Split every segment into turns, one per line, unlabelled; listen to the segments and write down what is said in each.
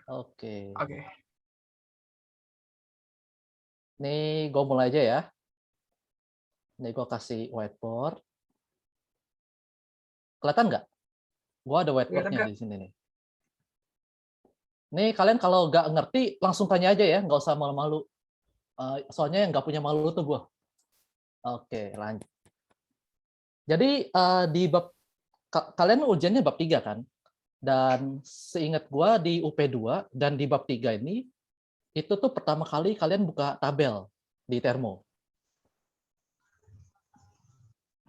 Oke.
Oke.
Nih gue mulai aja ya. Nih gue kasih whiteboard. Kelihatan nggak? Gue ada
Kelihatan
whiteboardnya
nggak?
di sini nih. Nih kalian kalau nggak ngerti langsung tanya aja ya, nggak usah malu-malu. Soalnya yang nggak punya malu tuh gue. Oke, lanjut. Jadi di bab kalian ujiannya bab 3 kan? Dan seingat gue di UP2 dan di bab 3 ini itu tuh pertama kali kalian buka tabel di Termo.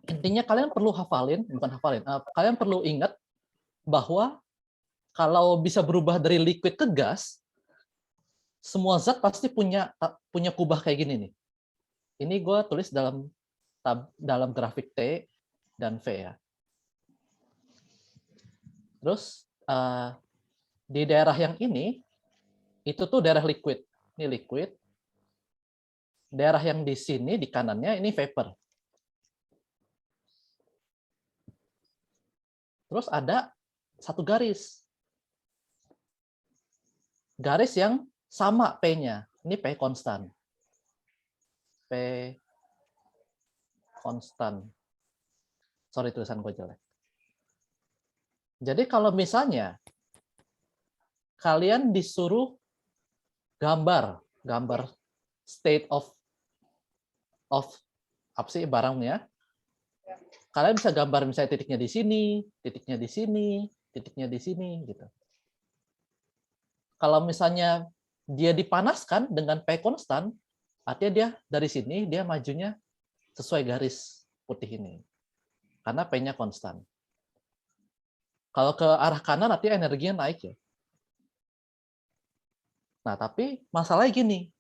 Intinya kalian perlu hafalin, bukan hafalin, kalian perlu ingat bahwa kalau bisa berubah dari liquid ke gas, semua zat pasti punya kubah kayak gini nih. Ini gue tulis dalam grafik T dan V ya. Terus di daerah yang ini itu tuh daerah liquid. Ini liquid. Daerah yang di sini di kanannya ini vapor. Terus ada satu garis. Garis yang sama P-nya. Ini P konstan. P konstan. Sorry tulisan gue jelek. Jadi kalau misalnya kalian disuruh gambar state of apa sih barangnya, kalian bisa gambar misalnya titiknya di sini, titiknya di sini, titiknya di sini gitu. Kalau misalnya dia dipanaskan dengan P konstan, artinya dia dari sini dia majunya sesuai garis putih ini. Karena P-nya konstan. Kalau ke arah kanan artinya energinya naik ya. Nah, tapi masalahnya gini.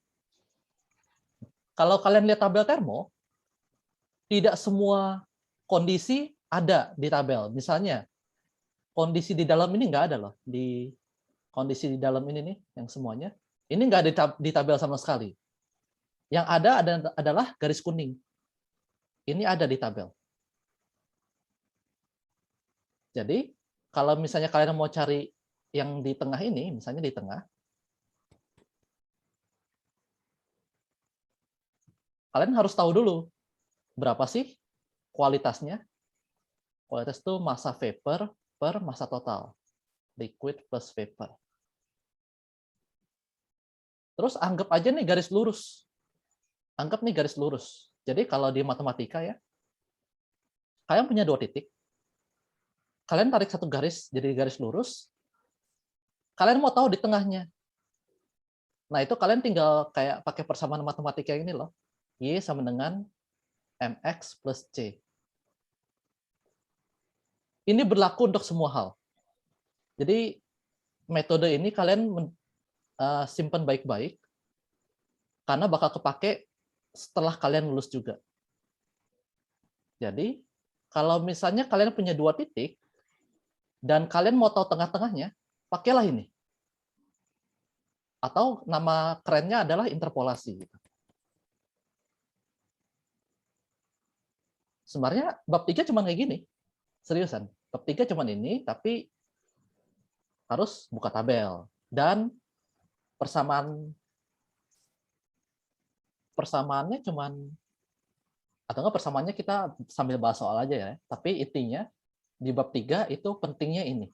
Kalau kalian lihat tabel termo, tidak semua kondisi ada di tabel. Misalnya, kondisi di dalam ini nggak ada loh. Di kondisi di dalam ini nih, yang semuanya. Ini nggak ada di tabel sama sekali. Yang ada adalah garis kuning. Ini ada di tabel. Jadi, kalau misalnya kalian mau cari yang di tengah ini, misalnya di tengah, kalian harus tahu dulu berapa sih kualitasnya. Kualitas itu massa vapor per massa total. Liquid plus vapor. Terus anggap aja nih garis lurus. Anggap nih garis lurus. Jadi kalau di matematika ya, kalian punya 2 titik. Kalian tarik satu garis jadi garis lurus. Kalian mau tahu di tengahnya. Nah, itu kalian tinggal kayak pakai persamaan matematika ini loh. Y sama dengan mx plus c. Ini berlaku untuk semua hal. Jadi metode ini kalian simpan baik-baik karena bakal kepake setelah kalian lulus juga. Jadi kalau misalnya kalian punya 2 titik dan kalian mau tahu tengah-tengahnya, pakailah ini. Atau nama kerennya adalah interpolasi. Sebenarnya bab 3 cuma kayak gini. Seriusan. Bab 3 cuma ini, tapi harus buka tabel. Dan persamaannya cuman, atau enggak persamaannya kita sambil bahas soal aja ya. Tapi intinya di bab 3 itu pentingnya ini.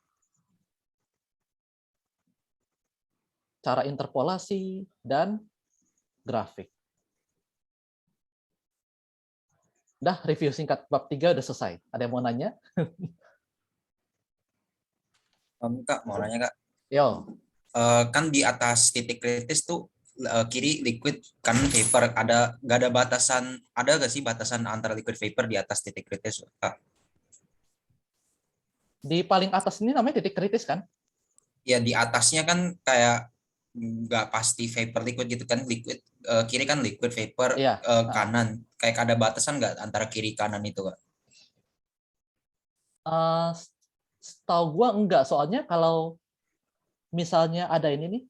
Cara interpolasi dan grafik. Udah, review singkat bab 3 udah selesai. Ada yang mau nanya?
Kak, mau nanya Kak.
Yo.
Kan di atas titik kritis tuh kiri liquid, kanan vapor. Nggak ada batasan, ada nggak sih batasan antara liquid vapor di atas titik kritis, Kak?
Di paling atas ini namanya titik kritis kan?
Ya di atasnya kan kayak nggak pasti vapor liquid gitu kan, liquid kiri kan liquid vapor,
Iya.
kanan kayak ada batasan nggak antara kiri kanan itu Kak?
Setahu gua enggak, soalnya kalau misalnya ada ini nih,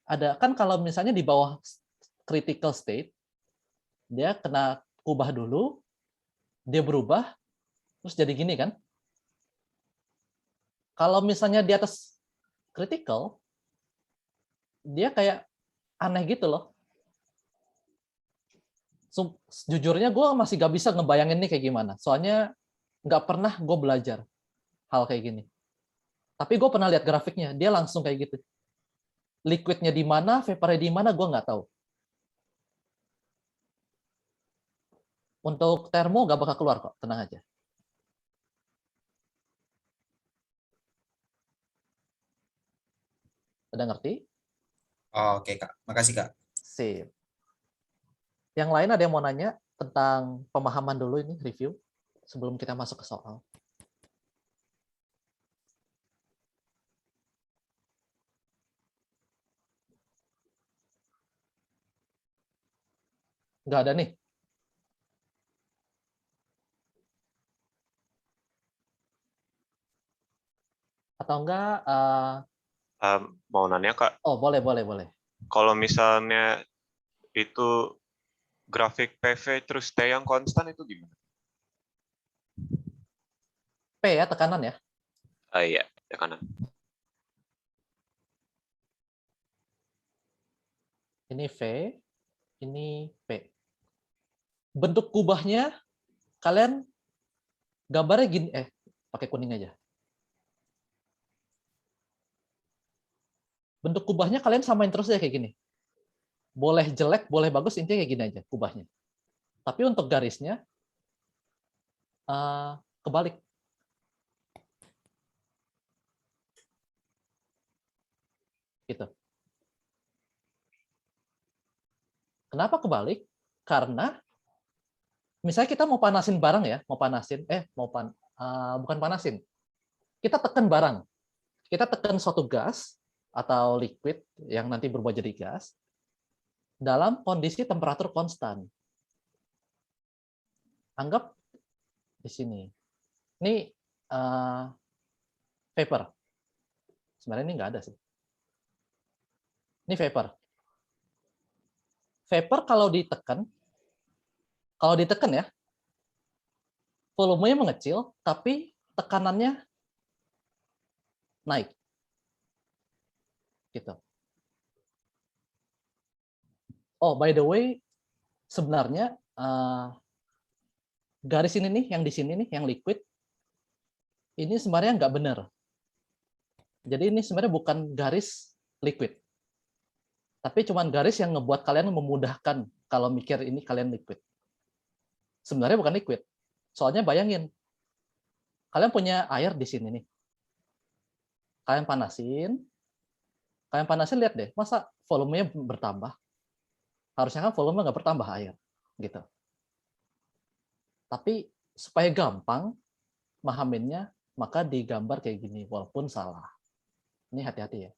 ada kan kalau misalnya di bawah critical state, dia kena kubah dulu, dia berubah, terus jadi gini kan? Kalau misalnya di atas critical, dia kayak aneh gitu loh. Jujurnya gue masih gak bisa ngebayangin nih kayak gimana. Soalnya nggak pernah gue belajar hal kayak gini. Tapi gue pernah lihat grafiknya, dia langsung kayak gitu. Liquidnya di mana, vapornya di mana, gue nggak tahu. Untuk termo nggak bakal keluar kok, tenang aja. Udah ngerti?
Oh, oke Kak, makasih Kak.
Sip. Yang lain ada yang mau nanya tentang pemahaman dulu ini, review, sebelum kita masuk ke soal? Nggak ada nih. Atau enggak,
Mau nanya Kak,
oh boleh, boleh, boleh.
kalau misalnya itu grafik PV terus T yang konstan itu gimana?
P ya, tekanan ya.
Iya, tekanan.
Ini V, ini P. Bentuk kubahnya, kalian gambarnya gini, pakai kuning aja. Bentuk kubahnya kalian samain terus ya kayak gini. Boleh jelek, boleh bagus, intinya kayak gini aja kubahnya. Tapi untuk garisnya, kebalik. Gitu. Kenapa kebalik? Karena misalnya kita mau panasin barang ya, mau panasin, bukan panasin. Kita tekan barang. Kita tekan suatu gas atau liquid yang nanti berubah jadi gas dalam kondisi temperatur konstan. Anggap di sini. Ini vapor. Sebenarnya ini nggak ada sih. Ini vapor. Vapor kalau ditekan ya, volumenya mengecil, tapi tekanannya naik. Gitu. Oh, by the way, sebenarnya garis ini nih, yang di sini nih, yang liquid, ini sebenarnya nggak benar. Jadi ini sebenarnya bukan garis liquid. Tapi cuman garis yang ngebuat kalian memudahkan kalau mikir ini kalian liquid. Sebenarnya bukan liquid. Soalnya bayangin, kalian punya air di sini nih. Kalian panasin lihat deh, masa volumenya bertambah? Harusnya kan volume nggak bertambah air, gitu. Tapi supaya gampang mahaminnya, maka digambar kayak gini, walaupun salah. Ini hati-hati ya.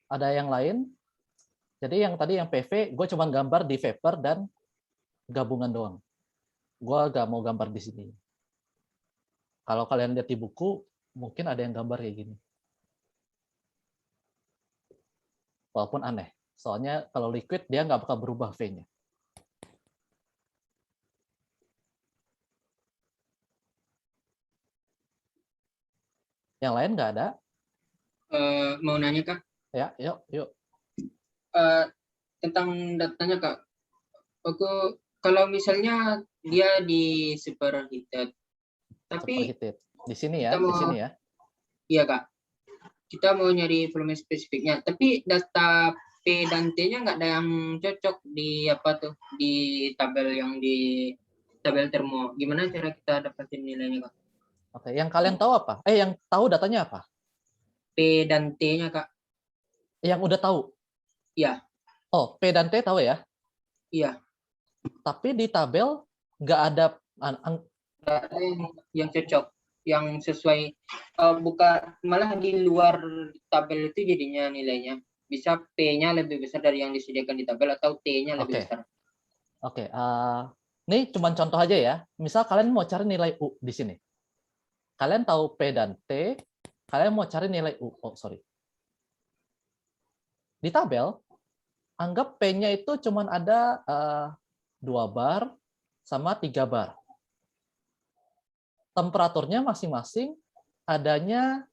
Ada yang lain? Jadi yang tadi yang PV, gue cuma gambar di vapor dan gabungan doang. Gue gak mau gambar di sini. Kalau kalian lihat di buku, mungkin ada yang gambar kayak gini. Walaupun aneh. Soalnya kalau liquid, dia nggak bakal berubah V-nya. Yang lain nggak ada?
Mau nanya Kak,
Ya, yuk.
tentang datanya Kak. Aku kalau misalnya dia di superheated, tapi
Superheated. Di sini ya,
kita mau,
di sini ya.
iya Kak, kita mau nyari volume spesifiknya, tapi data P dan T-nya nggak ada yang cocok di apa tuh di tabel termo. Gimana cara kita dapetin nilainya Kak?
Oke, yang kalian tahu apa? Yang tahu datanya apa?
P dan T-nya Kak?
Yang udah tahu?
Iya.
Oh, P dan T tahu ya?
Iya.
Tapi di tabel nggak ada
Nggak ada yang cocok, yang sesuai, bukan malah di luar tabel itu jadinya nilainya. Bisa P-nya lebih besar dari yang disediakan di tabel atau T-nya lebih besar.
Oke, ini cuma contoh aja ya. Misal kalian mau cari nilai U di sini. Kalian tahu P dan T, kalian mau cari nilai U. Oh, sorry. Di tabel, anggap P-nya itu cuma ada 2 bar, sama 3 bar. Temperaturnya masing-masing adanya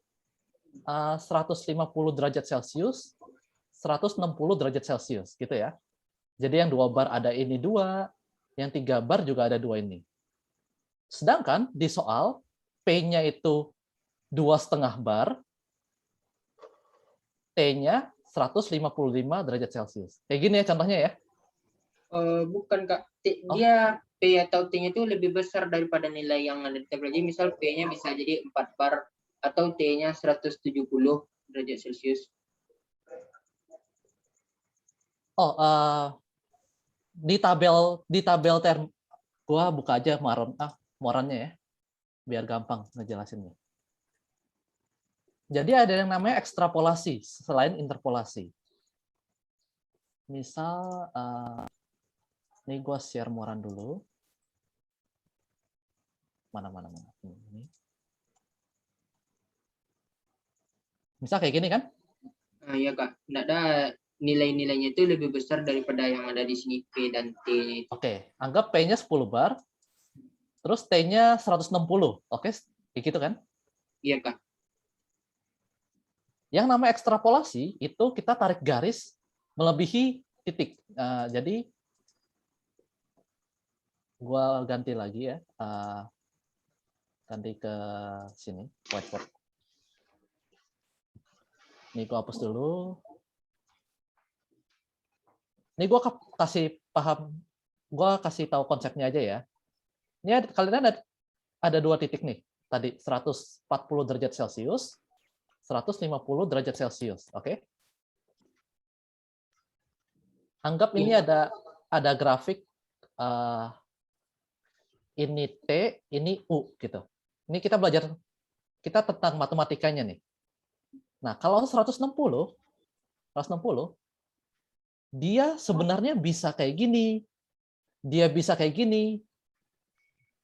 150 derajat Celcius, 160 derajat Celcius, gitu ya. Jadi yang 2 bar ada ini 2, yang 3 bar juga ada 2 ini. Sedangkan di soal P-nya itu 2,5 bar, T-nya 155 derajat Celcius. Kayak gini ya contohnya ya.
Bukan Kak,
Oh.
dia P atau T-nya itu lebih besar daripada nilai yang ada di tabel. Jadi misal P-nya bisa jadi 4 bar atau T-nya 170 derajat Celcius.
Oh, di tabel term, gua buka aja morannya ya, biar gampang ngejelasinnya. Jadi ada yang namanya ekstrapolasi selain interpolasi. Misal, ini gua share moran dulu. Mana. Ini. Misal kayak gini kan?
Iya Kak, tidak ada nilai-nilainya itu lebih besar daripada yang ada di sini P dan T.
Oke, anggap P-nya 10 bar, terus T-nya 160. Oke, kayak gitu kan?
Iya Kak.
Yang namanya ekstrapolasi itu kita tarik garis melebihi titik. Jadi gua ganti lagi ya, ganti ke sini whiteboard. Ini gua hapus dulu. Ini gua kasih paham, gua kasih tahu konsepnya aja ya. Ini kalian ada 2 titik nih. Tadi 140 derajat Celcius, 150 derajat Celcius, oke? Anggap ini ada grafik ini T, ini U gitu. Ini kita belajar tentang matematikanya nih. Nah, kalau 160 dia sebenarnya bisa kayak gini. Dia bisa kayak gini.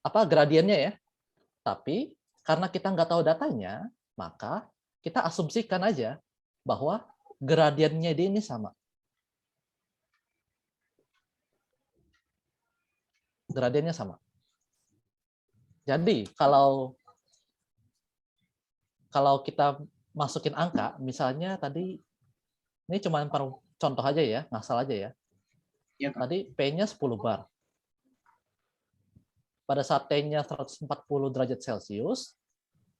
Apa gradiennya ya? Tapi karena kita nggak tahu datanya, maka kita asumsikan aja bahwa gradiennya dia ini sama. Gradiennya sama. Jadi kalau kita masukin angka, misalnya tadi ini cuma contoh aja ya, ngasal aja ya.
Iya Kak.
Tadi P-nya 10 bar. Pada saat T-nya 140 derajat Celcius,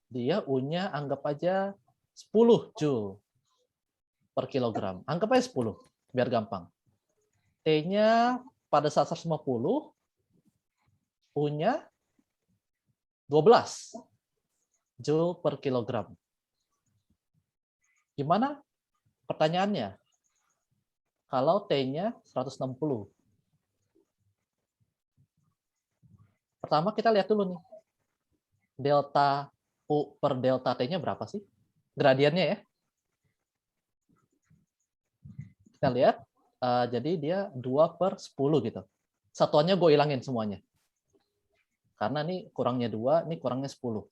dia U-nya anggap aja 10 Joule per kilogram. Anggap aja 10, biar gampang. T-nya pada saat 150, U-nya 12 Joule per kilogram. Gimana pertanyaannya? Kalau T-nya 160. Pertama kita lihat dulu nih. Delta U per delta T-nya berapa sih? Gradiennya ya. Kita lihat, jadi dia 2 per 10 gitu. Satuannya gue ilangin semuanya. Karena ini kurangnya 2, ini kurangnya 10.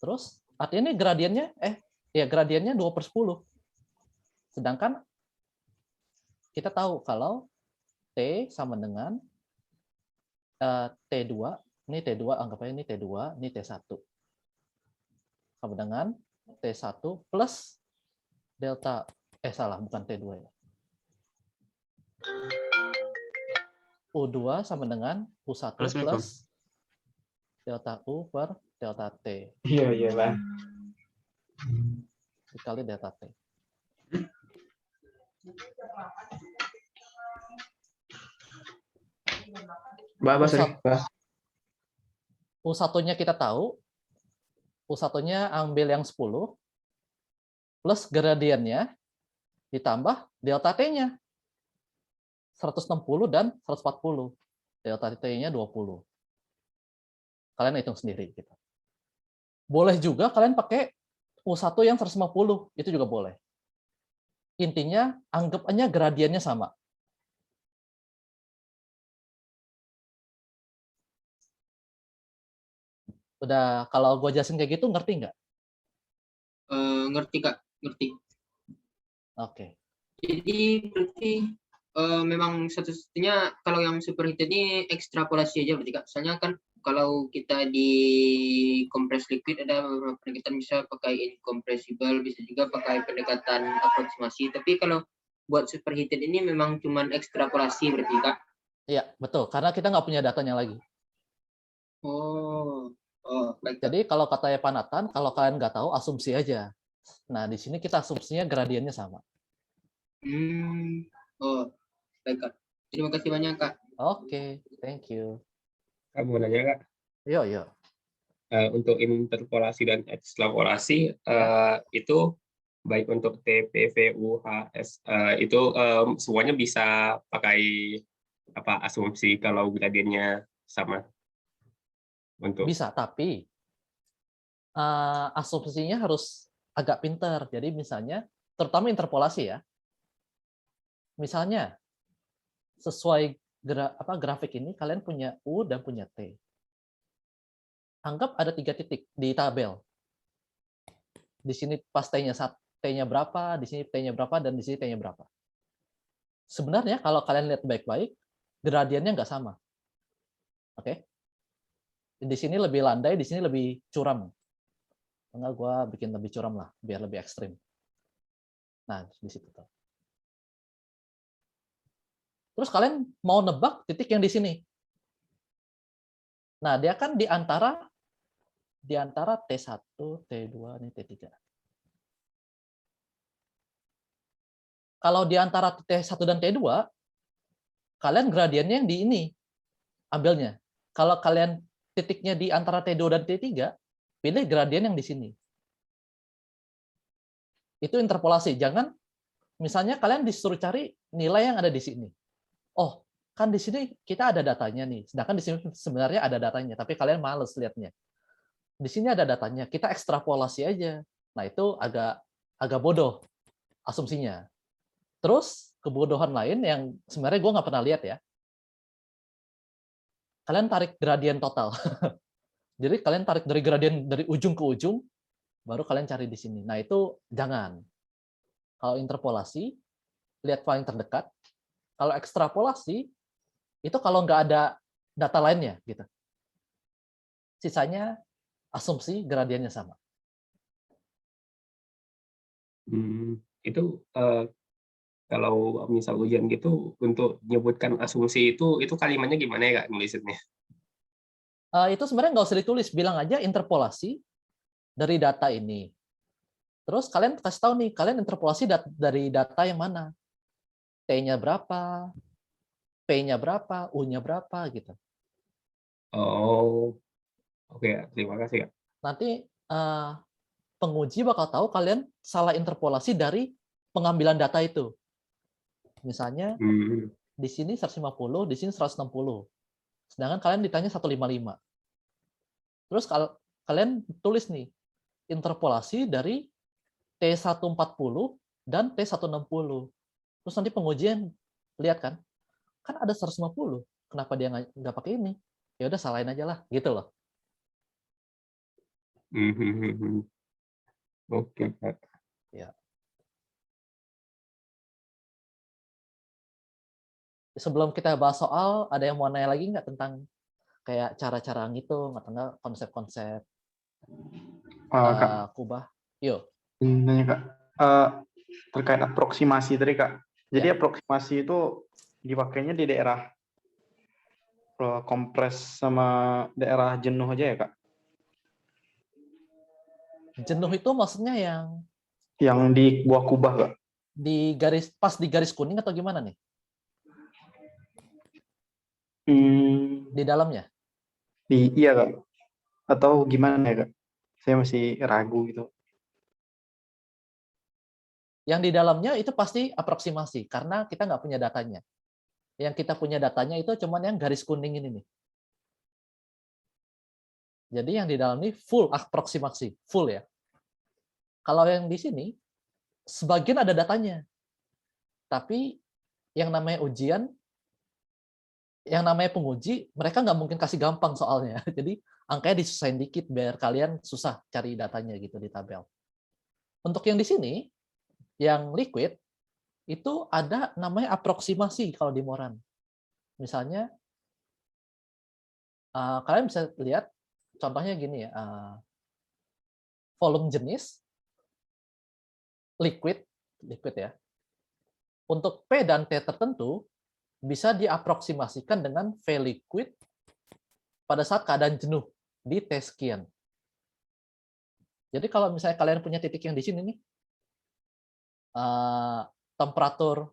Terus, artinya ini gradiennya, gradiennya 2 per 10. Sedangkan kita tahu kalau T sama dengan T2, ini T2, anggap aja ini T2, ini T1. Sama dengan T1 plus delta, salah, bukan T2 ya. U2 sama dengan U1 plus delta U per delta T.
Iya, Bang.
Dikali delta T. U1-nya kita tahu, U1-nya ambil yang 10, plus gradiennya, ditambah delta T-nya. 160 dan 140. Delta T-nya 20. Kalian hitung sendiri. Gitu. Boleh juga kalian pakai U1 yang 150, itu juga boleh. Intinya, anggap aja gradiennya sama. Udah, kalau gue jelasin kayak gitu, ngerti nggak?
Ngerti Kak, ngerti.
Oke.
Jadi berarti memang satu-satunya kalau yang superheated ini ekstrapolasi aja berarti Kak. Soalnya kan kalau kita di kompres liquid ada beberapa pendekatan, bisa pakai incompressible, bisa juga pakai pendekatan aproksimasi. Tapi kalau buat superheated ini memang cuman ekstrapolasi berarti Kak.
Iya, betul. Karena kita nggak punya datanya lagi.
Oh, baik Kak.
Jadi kalau katanya Panatan, kalau kalian nggak tahu, asumsi aja. Nah, di sini kita asumsinya gradiennya sama.
Baik Kak. Terima kasih banyak Kak.
Oke, thank you.
Kamu mau nanya Kak,
Yo.
untuk interpolasi dan ekstrapolasi itu baik untuk TPVUHS itu semuanya bisa pakai apa asumsi kalau gradiennya sama untuk
Bisa, tapi asumsinya harus agak pintar. Jadi misalnya, terutama interpolasi ya. Misalnya, sesuai grafik ini, kalian punya U dan punya T. Anggap ada 3 titik di tabel. Di sini pas T-nya berapa, di sini T-nya berapa, dan di sini T-nya berapa. Sebenarnya kalau kalian lihat baik-baik, gradiennya nggak sama. Oke? Di sini lebih landai, di sini lebih curam. Enggak, gue bikin lebih curam lah, biar lebih ekstrim. Nah, di situ tuh. Terus kalian mau nebak titik yang di sini. Nah, dia kan di antara T1, T2, ini T3. Kalau di antara T1 dan T2, kalian gradiennya yang di ini ambilnya. Kalau kalian titiknya di antara T2 dan T3, pilih gradien yang di sini. Itu interpolasi. Jangan, misalnya kalian disuruh cari nilai yang ada di sini. Oh, kan di sini kita ada datanya nih. Sedangkan di sini sebenarnya ada datanya, tapi kalian males lihatnya. Di sini ada datanya, kita ekstrapolasi aja. Nah, itu agak bodoh asumsinya. Terus, kebodohan lain yang sebenarnya gue nggak pernah lihat ya. Kalian tarik gradien total. Jadi kalian tarik dari gradien dari ujung ke ujung, baru kalian cari di sini. Nah, itu jangan. Kalau interpolasi, lihat paling terdekat. Kalau ekstrapolasi, itu kalau nggak ada data lainnya. Gitu. Sisanya, asumsi gradiennya sama.
Itu kalau misal ujian gitu untuk menyebutkan asumsi itu kalimatnya gimana ya Kak nulisnya?
Itu sebenarnya nggak usah ditulis, bilang aja interpolasi dari data ini. Terus kalian kasih tahu nih, kalian interpolasi dari data yang mana? T-nya berapa, P-nya berapa, U-nya berapa, gitu.
Oh, oke, terima kasih Kak.
Nanti penguji bakal tahu kalian salah interpolasi dari pengambilan data itu. Misalnya, di sini 150, di sini 160. Sedangkan kalian ditanya 155. Terus kalian tulis nih, interpolasi dari T140 dan T160. Terus nanti pengujian lihat kan ada 150, kenapa dia nggak pakai ini? Ya udah salahin aja lah, gitu loh.
Oke Kak.
Ya. Sebelum kita bahas soal, ada yang mau nanya lagi nggak tentang kayak cara-cara ngitung atau enggak konsep-konsep
Kak,
kubah? Yuk.
nanya Kak, terkait aproksimasi tadi Kak. Jadi
Ya.
aproksimasi itu dipakainya di daerah kompres sama daerah jenuh aja ya Kak?
Jenuh itu maksudnya
Yang di buah kubah Kak?
pas di garis kuning atau gimana nih? Di dalamnya?
Iya Kak. Atau gimana ya Kak? Saya masih ragu gitu.
Yang di dalamnya itu pasti aproksimasi, karena kita nggak punya datanya. Yang kita punya datanya itu cuman yang garis kuning ini nih. Jadi yang di dalam ini full aproksimasi, full ya. Kalau yang di sini, sebagian ada datanya. Tapi yang namanya ujian, yang namanya penguji, mereka nggak mungkin kasih gampang soalnya. Jadi angkanya disusahin dikit biar kalian susah cari datanya gitu di tabel. Untuk yang di sini, yang liquid, itu ada namanya aproksimasi kalau di Moran. Misalnya, kalian bisa lihat contohnya gini ya, volume jenis, liquid ya. Untuk P dan T tertentu, bisa diaproksimasikan dengan V liquid pada saat keadaan jenuh di T sekian. Jadi kalau misalnya kalian punya titik yang di sini nih, temperatur,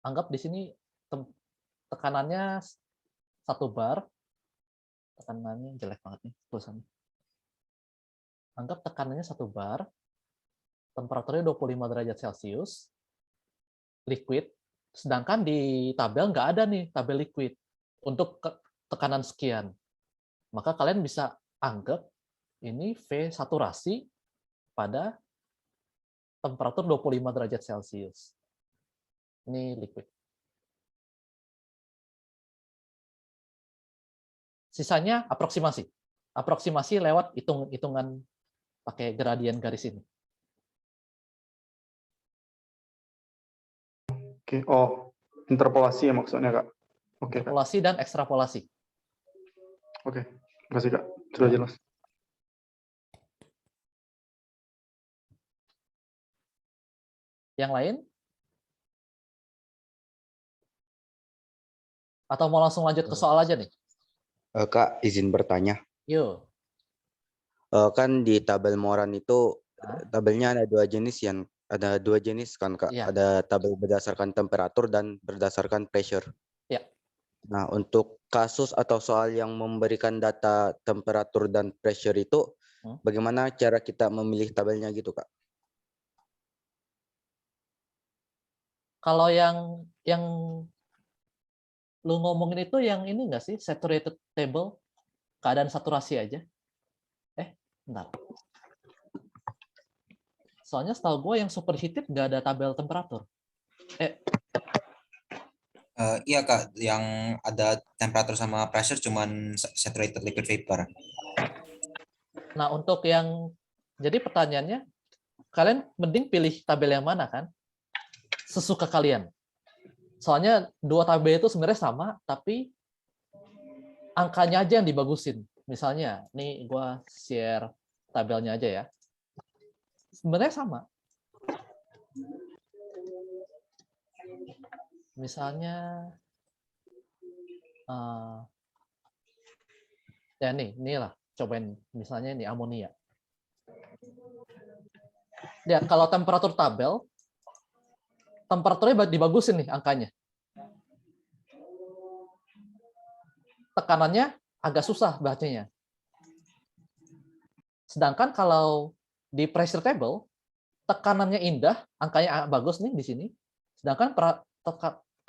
anggap di sini tekanannya 1 bar, tekanannya jelek banget nih tulisannya. Anggap tekanannya 1 bar, temperaturnya 25 derajat Celcius, liquid, sedangkan di tabel nggak ada nih tabel liquid untuk tekanan sekian. Maka kalian bisa anggap ini V saturasi pada temperatur 25 derajat Celcius. Ini liquid. Sisanya aproksimasi. Aproksimasi lewat hitungan pakai gradien garis ini.
Oke, oh, interpolasi ya maksudnya, Kak. Oke, Kak.
Interpolasi dan ekstrapolasi.
Oke, makasih, Kak. Sudah jelas.
Yang lain? Atau mau langsung lanjut ke soal aja nih?
Kak, izin bertanya.
Yuk.
Kan di tabel Moran itu
Hah?
tabelnya ada dua jenis kan, Kak.
Iya.
Ada tabel berdasarkan temperatur dan berdasarkan pressure.
Ya.
Nah, untuk kasus atau soal yang memberikan data temperatur dan pressure itu, bagaimana cara kita memilih tabelnya gitu, Kak?
Kalau yang lu ngomongin itu yang ini nggak sih, saturated table, keadaan saturasi aja? Bentar. Soalnya setahu gue yang superheated nggak ada tabel temperatur.
Iya Kak, yang ada temperatur sama pressure cuman saturated liquid vapor.
Nah, untuk yang, jadi pertanyaannya, kalian mending pilih tabel yang mana kan? Sesuka kalian. Soalnya dua tabel itu sebenarnya sama, tapi angkanya aja yang dibagusin. Misalnya, nih gue share tabelnya aja ya. Sebenarnya sama. Misalnya, ya inilah, cobain misalnya ini amonia. Ya, kalau temperatur tabel, temperaturnya dibagusin nih angkanya. Tekanannya agak susah bacanya. Sedangkan kalau di pressure table, tekanannya indah, angkanya bagus nih di sini. Sedangkan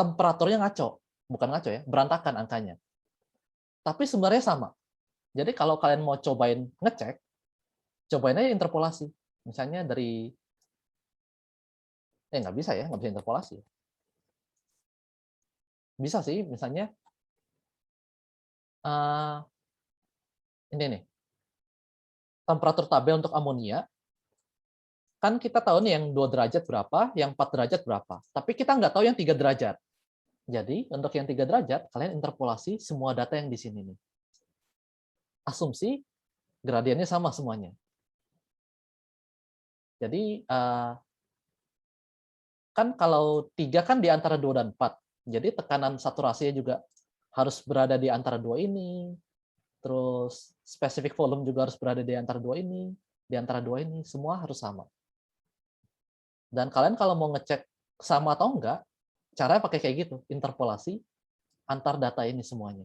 temperaturnya ngaco. Bukan ngaco ya, berantakan angkanya. Tapi sebenarnya sama. Jadi kalau kalian mau cobain ngecek, cobain aja interpolasi. Misalnya dari nggak bisa ya, nggak bisa interpolasi. Bisa sih, misalnya ini nih, temperatur tabel untuk amonia, kan kita tahu nih yang 2 derajat berapa, yang 4 derajat berapa. Tapi kita nggak tahu yang 3 derajat. Jadi untuk yang 3 derajat, kalian interpolasi semua data yang di sini nih. Asumsi gradiennya sama semuanya. Jadi kan kalau 3 kan di antara 2 dan 4. Jadi tekanan saturasinya juga harus berada di antara 2 ini. Terus specific volume juga harus berada di antara 2 ini. Di antara 2 ini, semua harus sama. Dan kalian kalau mau ngecek sama atau enggak, caranya pakai kayak gitu, interpolasi antar data ini semuanya.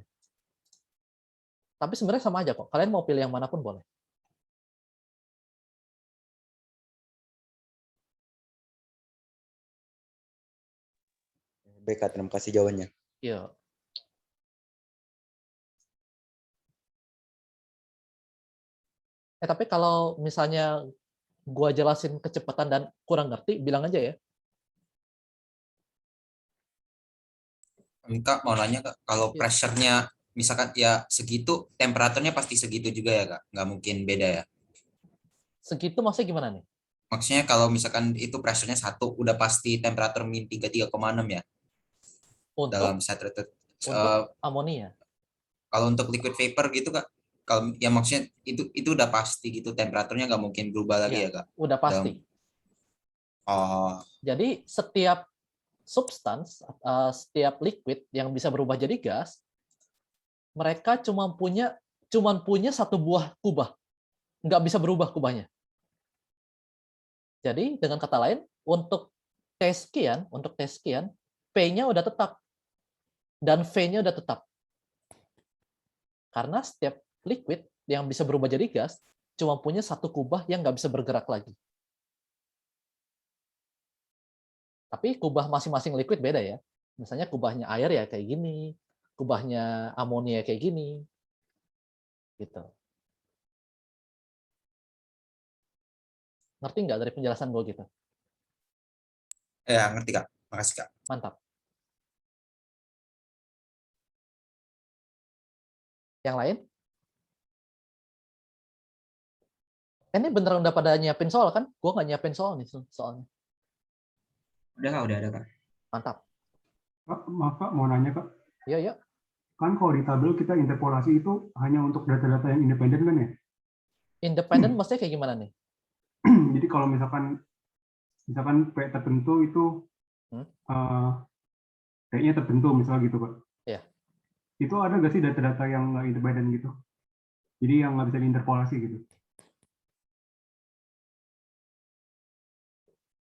Tapi sebenarnya sama aja kok. Kalian mau pilih yang manapun boleh.
Baik, Kak, terima kasih jawabannya.
Iya. Tapi kalau misalnya gua jelasin kecepatan dan kurang ngerti, bilang aja ya.
Kak, mau nanya Kak, kalau pressure-nya misalkan ya segitu, temperaturnya pasti segitu juga ya Kak? Nggak mungkin beda ya?
Segitu maksudnya gimana nih?
Maksudnya kalau misalkan itu pressure-nya 1, udah pasti temperatur min 33,6 ya dalam
Untuk
saturated.
amonia.
Kalau untuk liquid vapor gitu Kak, kalau ya maksudnya itu udah pasti gitu temperaturnya nggak mungkin berubah lagi
Iya,
ya Kak.
udah pasti.
Oh,
Jadi setiap substans, setiap liquid yang bisa berubah jadi gas, mereka cuma punya satu buah kubah, nggak bisa berubah kubahnya. Jadi dengan kata lain, untuk T sekian, P-nya udah tetap dan V-nya udah tetap. Karena setiap liquid yang bisa berubah jadi gas cuma punya satu kubah yang nggak bisa bergerak lagi. Tapi kubah masing-masing liquid beda ya. Misalnya kubahnya air ya kayak gini, kubahnya amonia kayak gini, gitu. Ngerti nggak dari penjelasan gue gitu?
ya ngerti Kak. Makasih Kak.
Mantap. Yang lain? Ini beneran udah pada nyiapin soal kan? Gue nggak nyiapin soal nih soalnya.
Udah ada Kak.
Mantap.
Kak, maaf Kak, mau nanya Kak.
Yuk, yuk.
Kan kalau di tabel kita interpolasi itu hanya untuk data-data yang independen kan ya?
Independen maksudnya kayak gimana nih?
Jadi kalau misalkan P tertentu itu P-nya tertentu misalnya gitu Kak.
Iya.
Itu ada nggak sih data-data yang nggak independen gitu? Jadi yang nggak bisa diinterpolasi gitu.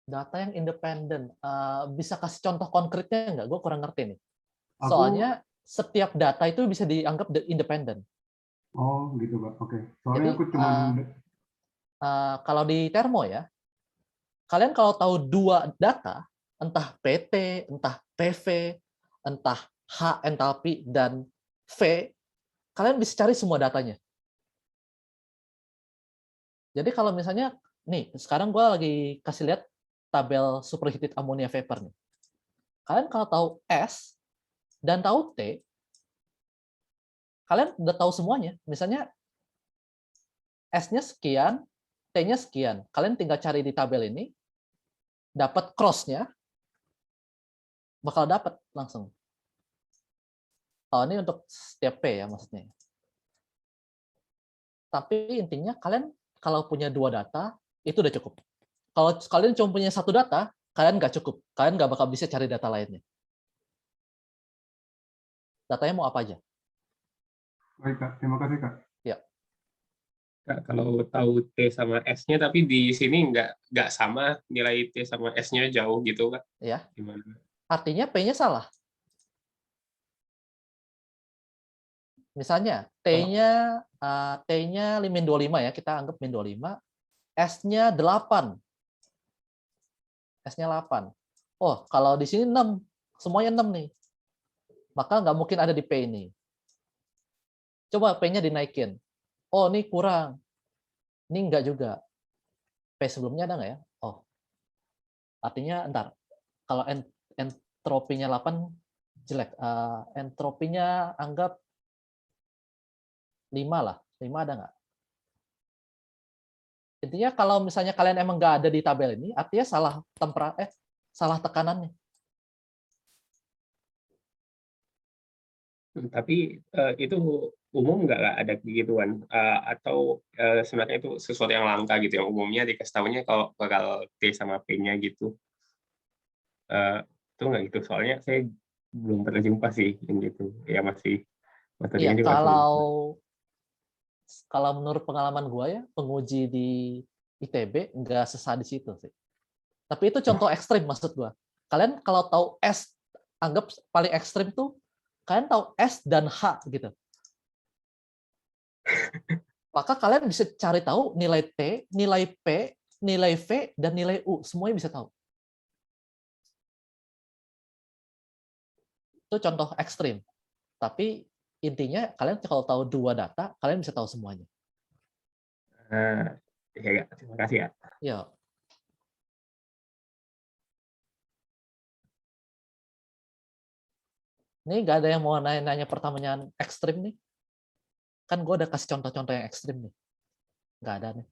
Data yang independen. Bisa kasih contoh konkretnya nggak? Gue kurang ngerti nih.
Aku-
Soalnya setiap data itu bisa dianggap independen.
Oh gitu Kak, oke. Soalnya
Jadi,
aku cuma
kalau di termo ya, kalian kalau tahu dua data, entah PT, entah PV, entah H entalpi dan V, kalian bisa cari semua datanya. Jadi kalau misalnya, nih sekarang gue lagi kasih lihat tabel superheated ammonia vapor nih. Kalian kalau tahu S dan tahu T, kalian udah tahu semuanya. Misalnya S-nya sekian, T-nya sekian. Kalian tinggal cari di tabel ini, dapat cross-nya, bakal dapat langsung. Oh, ini untuk setiap P ya maksudnya. Tapi intinya kalian kalau punya dua data, itu udah cukup. Kalau kalian cuma punya satu data, kalian nggak cukup. Kalian nggak bakal bisa cari data lainnya. Datanya mau apa aja?
baik Kak, terima kasih Kak.
Kak, kalau tahu T sama S-nya, tapi di sini nggak sama nilai T sama S-nya jauh gitu Kak.
Ya.
Gimana?
Artinya P-nya salah. Misalnya T-nya min 25 ya, kita anggap min 25, S-nya 8. S-nya 8. Oh, kalau di sini 6, semuanya 6 nih. Maka nggak mungkin ada di P ini. Coba P-nya dinaikin. Oh, ini kurang. Ini enggak juga. P sebelumnya ada nggak ya? Oh. Artinya, entar. Kalau entropinya 8, jelek. Entropinya anggap 5 lah. 5 ada nggak? Intinya kalau misalnya kalian emang nggak ada di tabel ini, artinya salah tekanannya.
Tapi itu umum nggak Kak, ada begituan? Atau sebenarnya itu sesuatu yang langka gitu, yang umumnya dikasih tahunya kalau bakal T sama P-nya gitu. Itu nggak gitu, soalnya saya belum pernah jumpa sih yang gitu. Ya masih materinya
Iya,
juga masih.
kalau menurut pengalaman gue ya, penguji di ITB nggak sesadis itu sih. Tapi itu contoh ekstrim maksud gue. Kalian kalau tahu S, anggap paling ekstrim tuh, kalian tahu S dan H gitu. Maka kalian bisa cari tahu nilai T, nilai P, nilai V, dan nilai U. Semuanya bisa tahu. Itu contoh ekstrim. Tapi intinya kalian kalau tahu dua data, kalian bisa tahu semuanya.
Ya, terima kasih ya.
Ya. Ini nggak ada yang mau nanya pertanyaan ekstrim nih. Kan gue udah kasih contoh-contoh yang ekstrim nih. Nggak ada nih.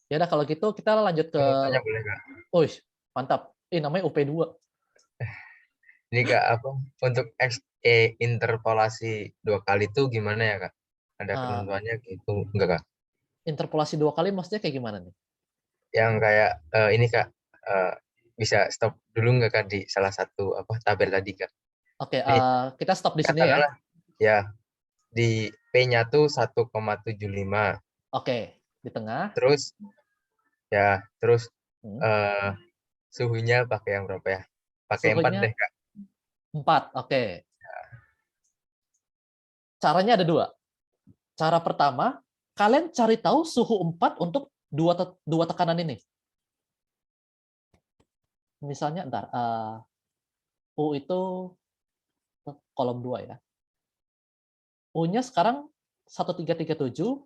Ya udah kalau gitu kita lanjut ke
Tanya boleh Kak?
Wih, mantap. Namanya UP2.
Ini Kak, apa untuk interpolasi 2 kali itu gimana ya Kak? Ada
Ah,
ketentuannya gitu enggak Kak?
interpolasi 2 kali maksudnya kayak gimana nih?
Yang kayak ini Kak, bisa stop dulu nggak Kak di salah satu apa tabel tadi Kak?
Oke,
Ini
kita stop di sini ya.
katakanlah ya di P-nya tuh 1,75.
Oke, di tengah.
Terus terus
Hmm.
suhunya pakai yang berapa ya? Pakai 4
Suhunya
deh Kak.
4. Oke. Caranya ada 2. Cara pertama, kalian cari tahu suhu 4 untuk dua tekanan ini. Misalnya, ntar, U itu kolom 2 ya. U-nya sekarang 1337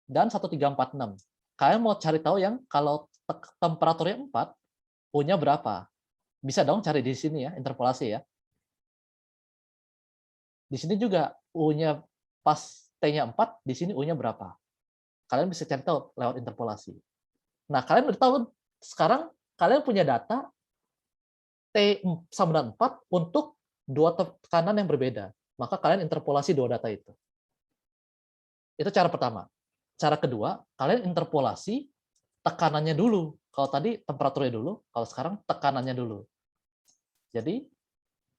dan 1346. Kalian mau cari tahu yang kalau temperaturnya 4, U-nya berapa? Bisa dong cari di sini ya, interpolasi ya. Di sini juga U-nya pas T-nya 4, di sini U-nya berapa? Kalian bisa cari tahu lewat interpolasi. Nah, kalian udah tahu sekarang kalian punya data T sama dengan 4 untuk 2 tekanan yang berbeda. Maka kalian interpolasi 2 data itu. Itu cara pertama. Cara kedua, kalian interpolasi tekanannya dulu. Kalau tadi temperaturnya dulu, kalau sekarang tekanannya dulu. Jadi,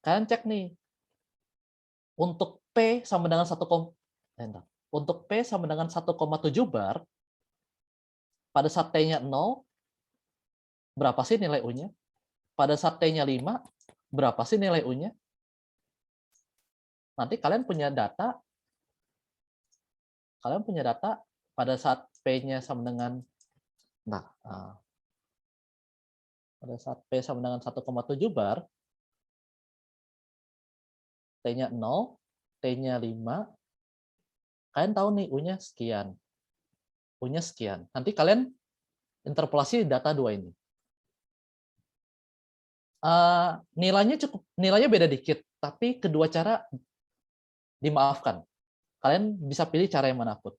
kalian cek nih, untuk P sama dengan 1,7 bar, pada saat T-nya 0, berapa sih nilai U-nya? Pada saat T-nya 5, berapa sih nilai U-nya? Nanti kalian punya data pada saat P-nya sama dengan, pada saat P sama dengan 1,7 bar, T-nya 0, T-nya 5, kalian tahu nih U-nya sekian. U-nya sekian. Nanti kalian interpolasi data 2 ini. Nilainya beda dikit, tapi kedua cara dimaafkan. Kalian bisa pilih cara yang manapun.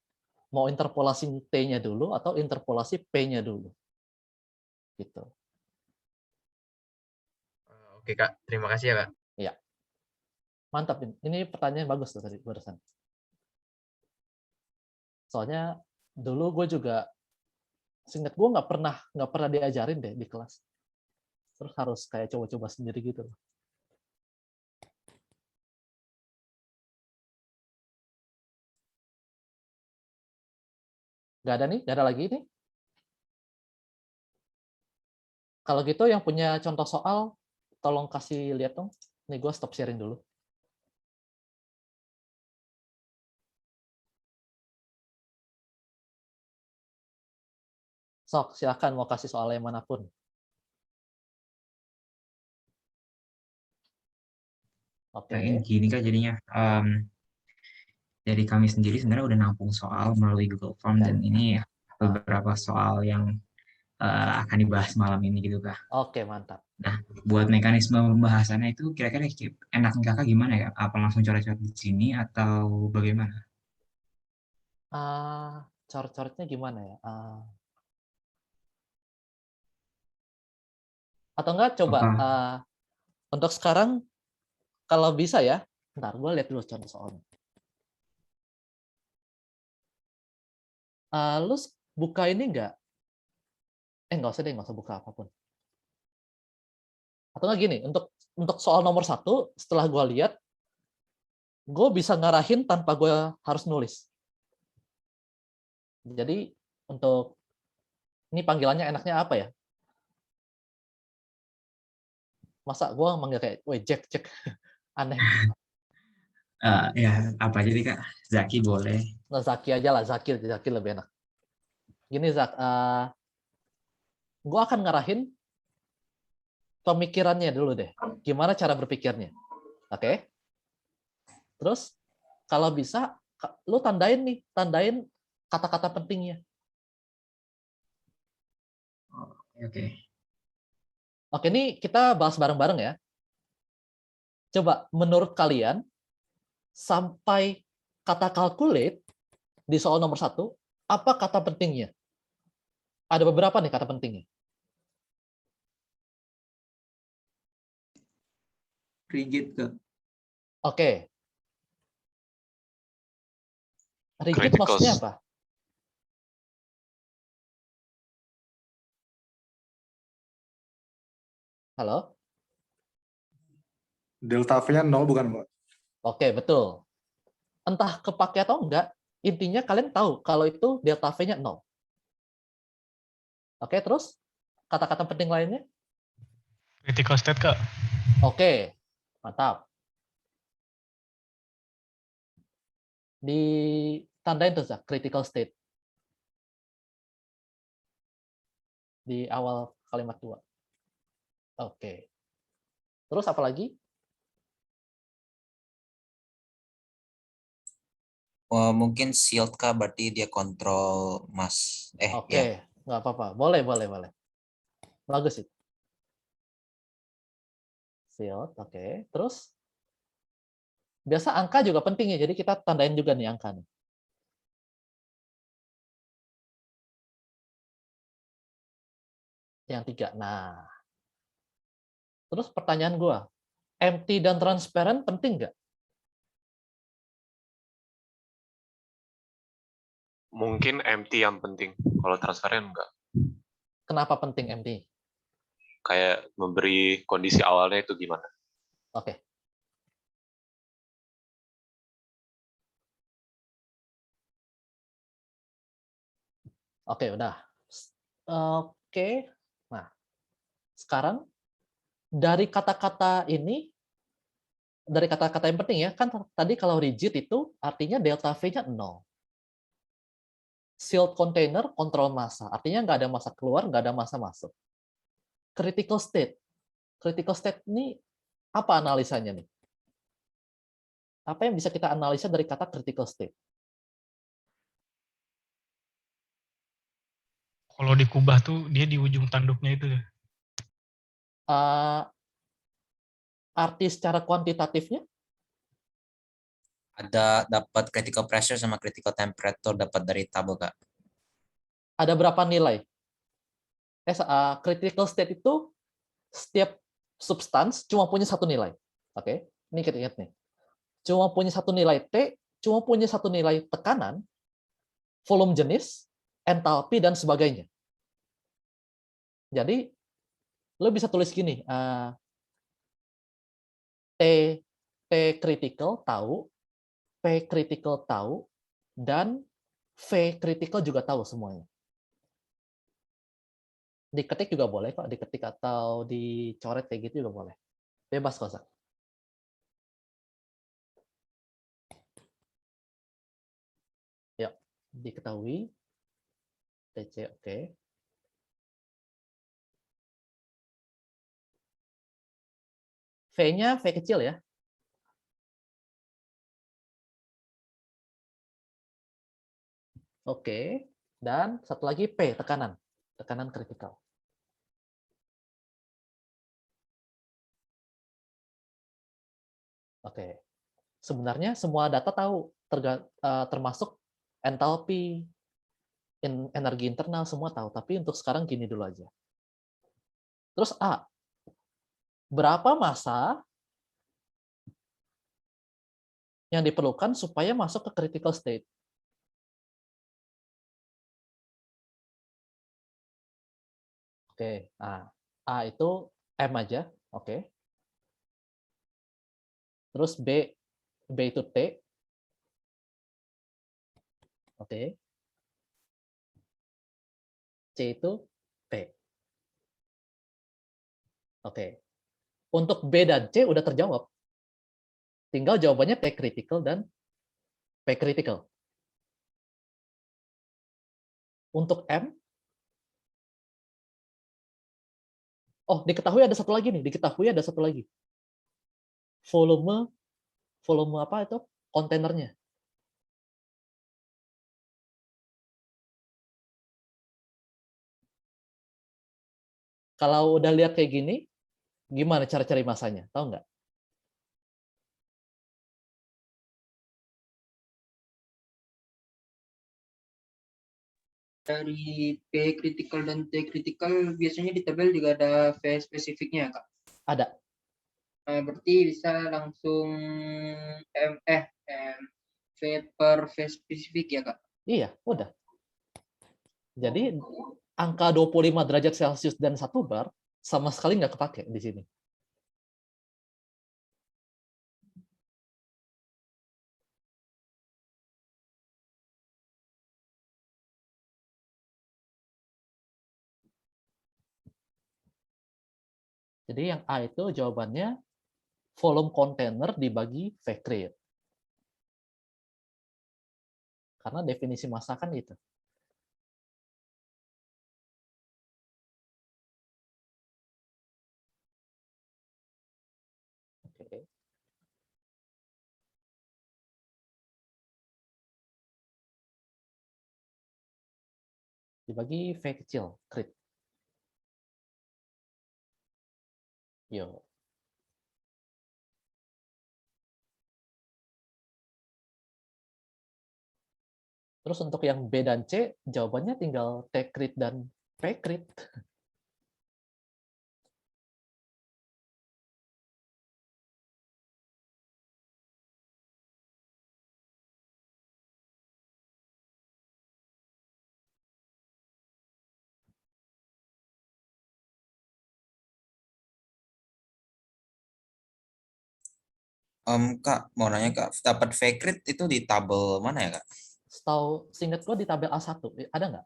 Mau interpolasi T-nya dulu atau interpolasi P-nya dulu. Gitu.
Oke Kak, terima kasih ya Kak.
Iya. Mantap. Ini pertanyaan bagus tuh tadi barusan. Soalnya dulu gue juga, seingat gue nggak pernah diajarin deh di kelas. Terus harus kayak coba-coba sendiri gitu. Nggak ada nih? Nggak ada lagi nih? Kalau gitu yang punya contoh soal, tolong kasih lihat dong. Nih gue stop sharing dulu. Sok, silakan mau kasih soal yang manapun. Oke.
Nah, ini gini Kak jadinya. Dari kami sendiri sebenarnya udah nampung soal melalui Google Form dan ini beberapa soal yang akan dibahas malam ini gitu Kak.
Oke, mantap.
Nah, buat mekanisme pembahasannya itu kira-kira enaknya Kakak gimana ya? Apa langsung coret-coret di sini atau bagaimana?
Coret-coretnya gimana ya? Atau enggak coba untuk sekarang kalau bisa ya, bentar gue lihat dulu contoh soalnya. Lu buka ini enggak? Enggak usah deh, enggak usah buka apapun. Atau enggak gini, untuk soal nomor 1, setelah gue lihat, gue bisa ngarahin tanpa gue harus nulis. Jadi untuk ini panggilannya enaknya apa ya? Masa gue manggil kayak, weh Jack, aneh.
Ya apa aja nih Kak? Zaki boleh.
Nah, Zaki aja lah, Zaki lebih enak. Gini Zak, gue akan ngarahin pemikirannya dulu deh. Gimana cara berpikirnya? Oke? Terus kalau bisa, lu tandain kata-kata pentingnya.
Oke.
Oke, ini kita bahas bareng-bareng ya. Coba, menurut kalian, sampai kata calculate di soal nomor 1, apa kata pentingnya? Ada beberapa nih kata pentingnya.
Rigid Kak.
Oke. Rigid
Critical
maksudnya apa? Halo?
Delta V-nya 0 bukan, Mbak?
Oke, betul. Entah kepake atau enggak, intinya kalian tahu kalau itu delta V-nya 0. Oke, terus kata-kata penting lainnya?
Critical state, Kak.
Oke, mantap. Ditandain tuh, Zak, critical state. Di awal kalimat 2. Oke. Terus apa lagi?
Mungkin sealed Kak, berarti dia kontrol mass.
Oke,
Ya.
nggak apa-apa. Boleh. Bagus itu. Sealed, oke. Terus? Biasa angka juga penting ya, jadi kita tandain juga nih angka nih. Yang 3. Nah. Terus pertanyaan gue, empty dan transparent penting nggak?
Mungkin empty yang penting, kalau transparan enggak.
Kenapa penting empty?
Kayak memberi kondisi awalnya itu gimana.
Oke. Oke, udah. Oke. Nah, sekarang dari kata-kata ini, dari kata-kata yang penting ya, kan tadi kalau rigid itu artinya delta V-nya 0. Sealed container, kontrol massa. Artinya nggak ada massa keluar, nggak ada massa masuk. Critical state. Critical state ini apa analisanya nih? Apa yang bisa kita analisa dari kata critical state?
Kalau dikubah tuh dia di ujung tanduknya itu.
Arti secara kuantitatifnya?
Ada dapat critical pressure sama critical temperature dapat dari tabel Kak.
Ada berapa nilai? Critical state itu setiap substans cuma punya satu nilai. Oke, ini kita ingat nih. Cuma punya satu nilai T, cuma punya satu nilai tekanan, volume jenis, entalpi, dan sebagainya. Jadi, lo bisa tulis gini, T critical tahu, P critical tahu, dan V critical juga tahu semuanya. Diketik juga boleh kok, diketik atau dicoret kayak gitu juga boleh. Bebas kok, Zak. Ya, diketahui. TC, oke. V-nya V kecil ya. Oke. Dan satu lagi P, tekanan. Tekanan kritikal. Oke. Sebenarnya semua data tahu, termasuk entalpi, energi internal, semua tahu. Tapi untuk sekarang gini dulu aja. Terus A. Berapa massa yang diperlukan supaya masuk ke critical state? Oke, A itu M aja, oke. Terus B itu T, oke. C itu P, oke. Untuk B dan C udah terjawab. Tinggal jawabannya T critical dan P critical. Untuk M, diketahui ada satu lagi nih, volume apa itu? Kontainernya. Kalau udah lihat kayak gini, gimana cara cari masanya? Tahu nggak?
Dari P critical dan T critical biasanya di tabel juga ada V spesifiknya, Kak.
Ada.
Nah, berarti bisa langsung V per V spesifik ya, Kak?
Iya, udah. Jadi angka 25 derajat Celcius dan 1 bar sama sekali nggak kepake di sini. Jadi yang A itu jawabannya volume container dibagi V create. Karena definisi massa kan itu. Oke. Dibagi V kecil, crit. Yo. Terus untuk yang B dan C, jawabannya tinggal T crit dan P crit.
Kak, mau nanya Kak, dapat V-crit itu di tabel mana ya Kak?
Setahu seingat gue di tabel A1, ada nggak?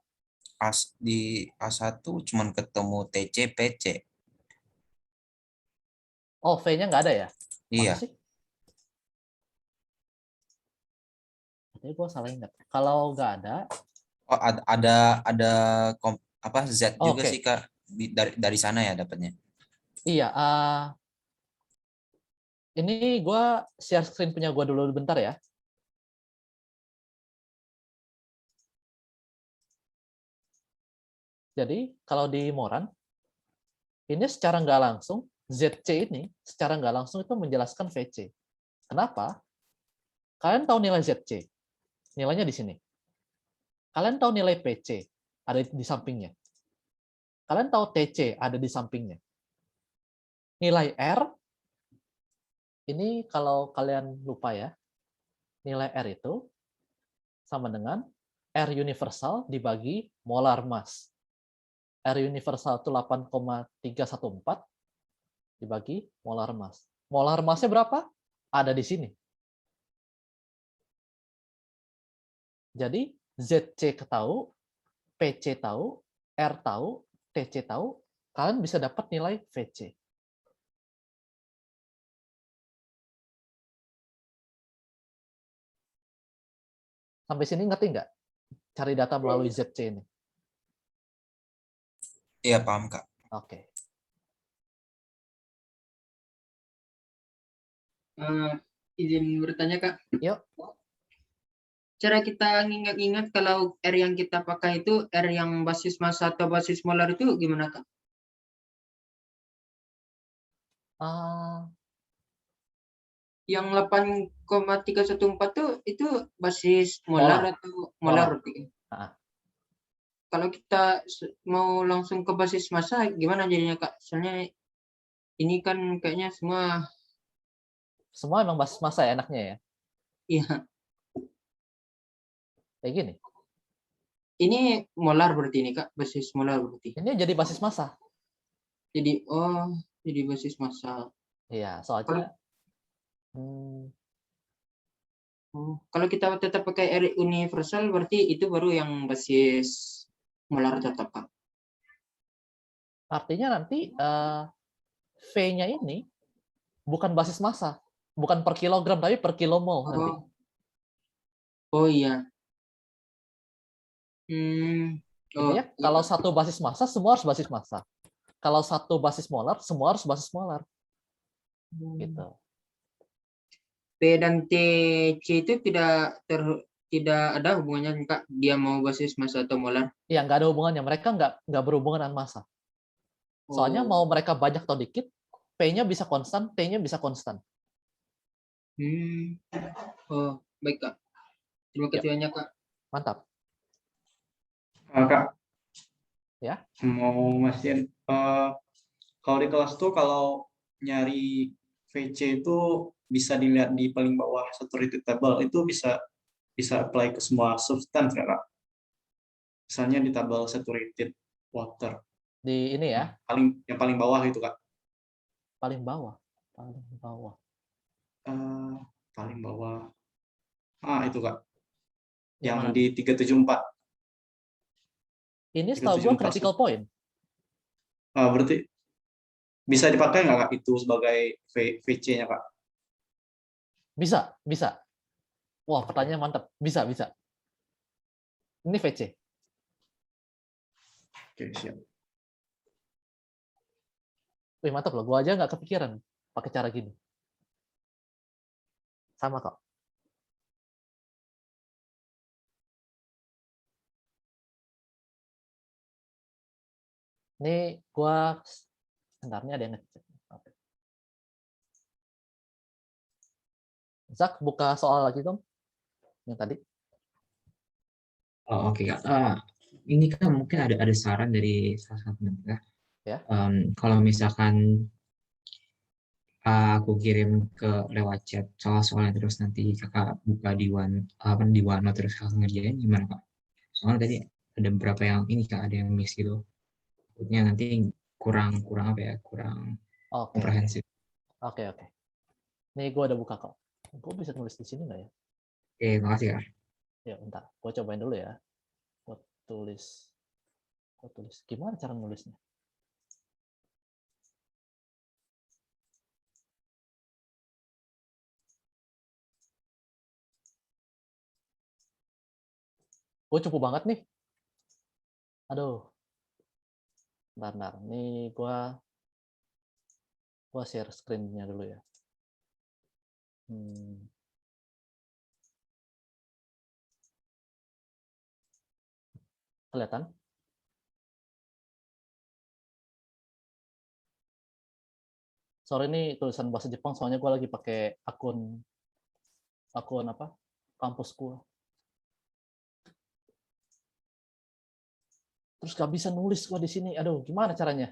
Di A1 cuman ketemu TC, PC.
Oh, V-nya nggak ada ya?
Iya.
Masa sih? Jadi gue salah ingat. Kalau nggak ada,
Oh, ada apa Z juga
Oke.
sih Kak dari sana ya dapatnya.
Iya. Ini gue share screen punya gue dulu bentar ya. Jadi kalau di Moran, ini secara nggak langsung, ZC ini secara nggak langsung itu menjelaskan VC. Kenapa? Kalian tahu nilai ZC? Nilainya di sini. Kalian tahu nilai PC? Ada di sampingnya. Kalian tahu TC? Ada di sampingnya. Nilai R, ini kalau kalian lupa ya, nilai R itu sama dengan R universal dibagi molar mass. R universal itu 8,314 dibagi molar mass. Molar massnya berapa? Ada di sini. Jadi ZC tahu, PC tahu, R tahu, TC tahu, kalian bisa dapat nilai VC. Sampai sini ngerti nggak? Cari data melalui ZC ini.
Iya, paham Kak.
Oke.
Izin bertanya, Kak.
Yuk.
Cara kita ingat-ingat kalau R yang kita pakai itu R yang basis massa atau basis molar itu gimana, Kak? Yang 8,314 tuh itu basis molar atau molar berarti? Kalau kita mau langsung ke basis massa gimana jadinya, Kak? Soalnya ini kan kayaknya semua
emang basis massa ya enaknya ya?
Iya.
Kayak gini.
Ini molar berarti ini, Kak, basis molar berarti.
Ini jadi basis massa.
Jadi jadi basis massa.
Iya, soalnya
kalau kita tetap pakai R universal berarti itu baru yang basis molar tetap, Kak.
Artinya nanti V-nya ini bukan basis massa, bukan per kilogram tapi per kilomol nanti.
Oh iya.
Gitu ya. Kalau satu basis massa semua harus basis massa. Kalau satu basis molar semua harus basis molar. Gitu.
P dan TC itu tidak ada hubungannya, Kak, dia mau basis massa atau molar?
Iya, nggak ada hubungannya. Mereka nggak berhubungan dengan massa. Soalnya mau mereka banyak atau dikit, P-nya bisa konstan, T-nya bisa konstan.
Oh, baik, Kak. Terima kasih banyak, Kak.
Mantap.
Kak,
Ya.
mau mastiin kalau di kelas tuh kalau nyari VC itu bisa dilihat di paling bawah saturated table, itu bisa apply ke semua substance ya Kak. Misalnya di tabel saturated water.
Di ini ya,
Yang paling bawah itu Kak.
paling bawah.
Paling bawah. Itu Kak.
Yang
Yang
mana
di 374.
Ini setahu gua
374.
critical point.
Berarti bisa dipakai nggak Kak itu sebagai VC-nya Kak?
Bisa. Wah, pertanyaan mantap. Bisa. Ini VC.
Oke, siap.
Wih, mantap loh. Gua aja nggak kepikiran pakai cara gini. Sama kok. Ini gua bentar, ini ada yang ngecek. Oke. Zak, buka soal lagi dong. Yang tadi.
Oh, oke Kak. Ini kan mungkin ada saran dari salah satu pendengar.
Ya.
Kalau misalkan aku kirim ke lewat chat soal-soalnya terus nanti kakak buka di Wano terus kakak ngerjain gimana Kak? Soalnya tadi ada beberapa yang ini Kak, ada yang miss gitu. Takutnya nanti kurang apa ya, kurang komprehensif.
Oke. Nih gue udah buka kok. Gue bisa nulis di sini nggak ya?
Oke, makasih Kak.
Ya, bentar. Gue cobain dulu ya. Gue tulis. Gimana cara nulisnya? Gue cukup banget nih. Aduh. Bentar. Nih gue share screen-nya dulu ya. Kelihatan? Sorry ini tulisan bahasa Jepang soalnya gue lagi pakai akun apa? Kampus gue. Terus gak bisa nulis gue di sini. Aduh, gimana caranya?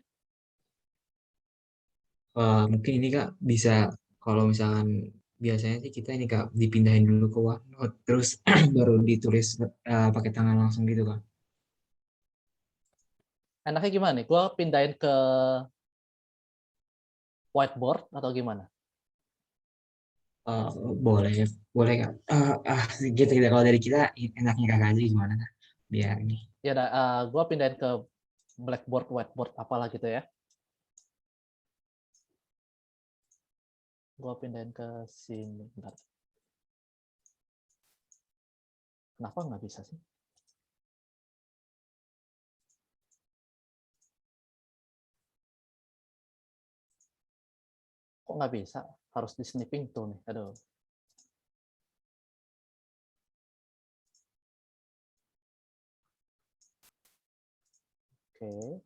Mungkin ini Kak bisa, kalau misalkan biasanya sih kita ini Kak dipindahin dulu ke OneNote terus baru ditulis pakai tangan langsung gitu Kak.
Enaknya gimana nih? Gue pindahin ke whiteboard atau gimana?
Boleh Kak. Gitu kalau dari kita enaknya Kakak aja gimana Kak? Biar ini.
Ya, gue pindahin ke blackboard, whiteboard, apalah gitu ya. Gue pindahin ke sini. Bentar. Kenapa nggak bisa sih? Kok nggak bisa? Harus di snipping tuh nih. Aduh. Oke.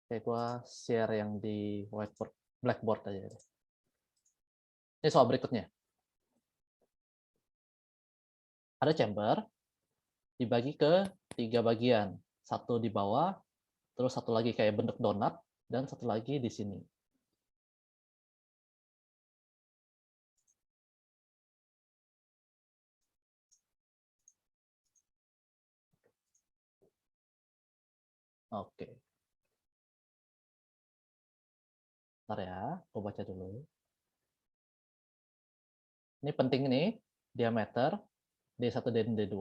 Oke, gue share yang di whiteboard, blackboard aja. Ini soal berikutnya. Ada chamber, dibagi ke 3 bagian. Satu di bawah, terus satu lagi kayak bentuk donat, dan satu lagi di sini. Oke. Bentar ya, gue baca dulu. Ini penting nih, diameter, D1 dan D2.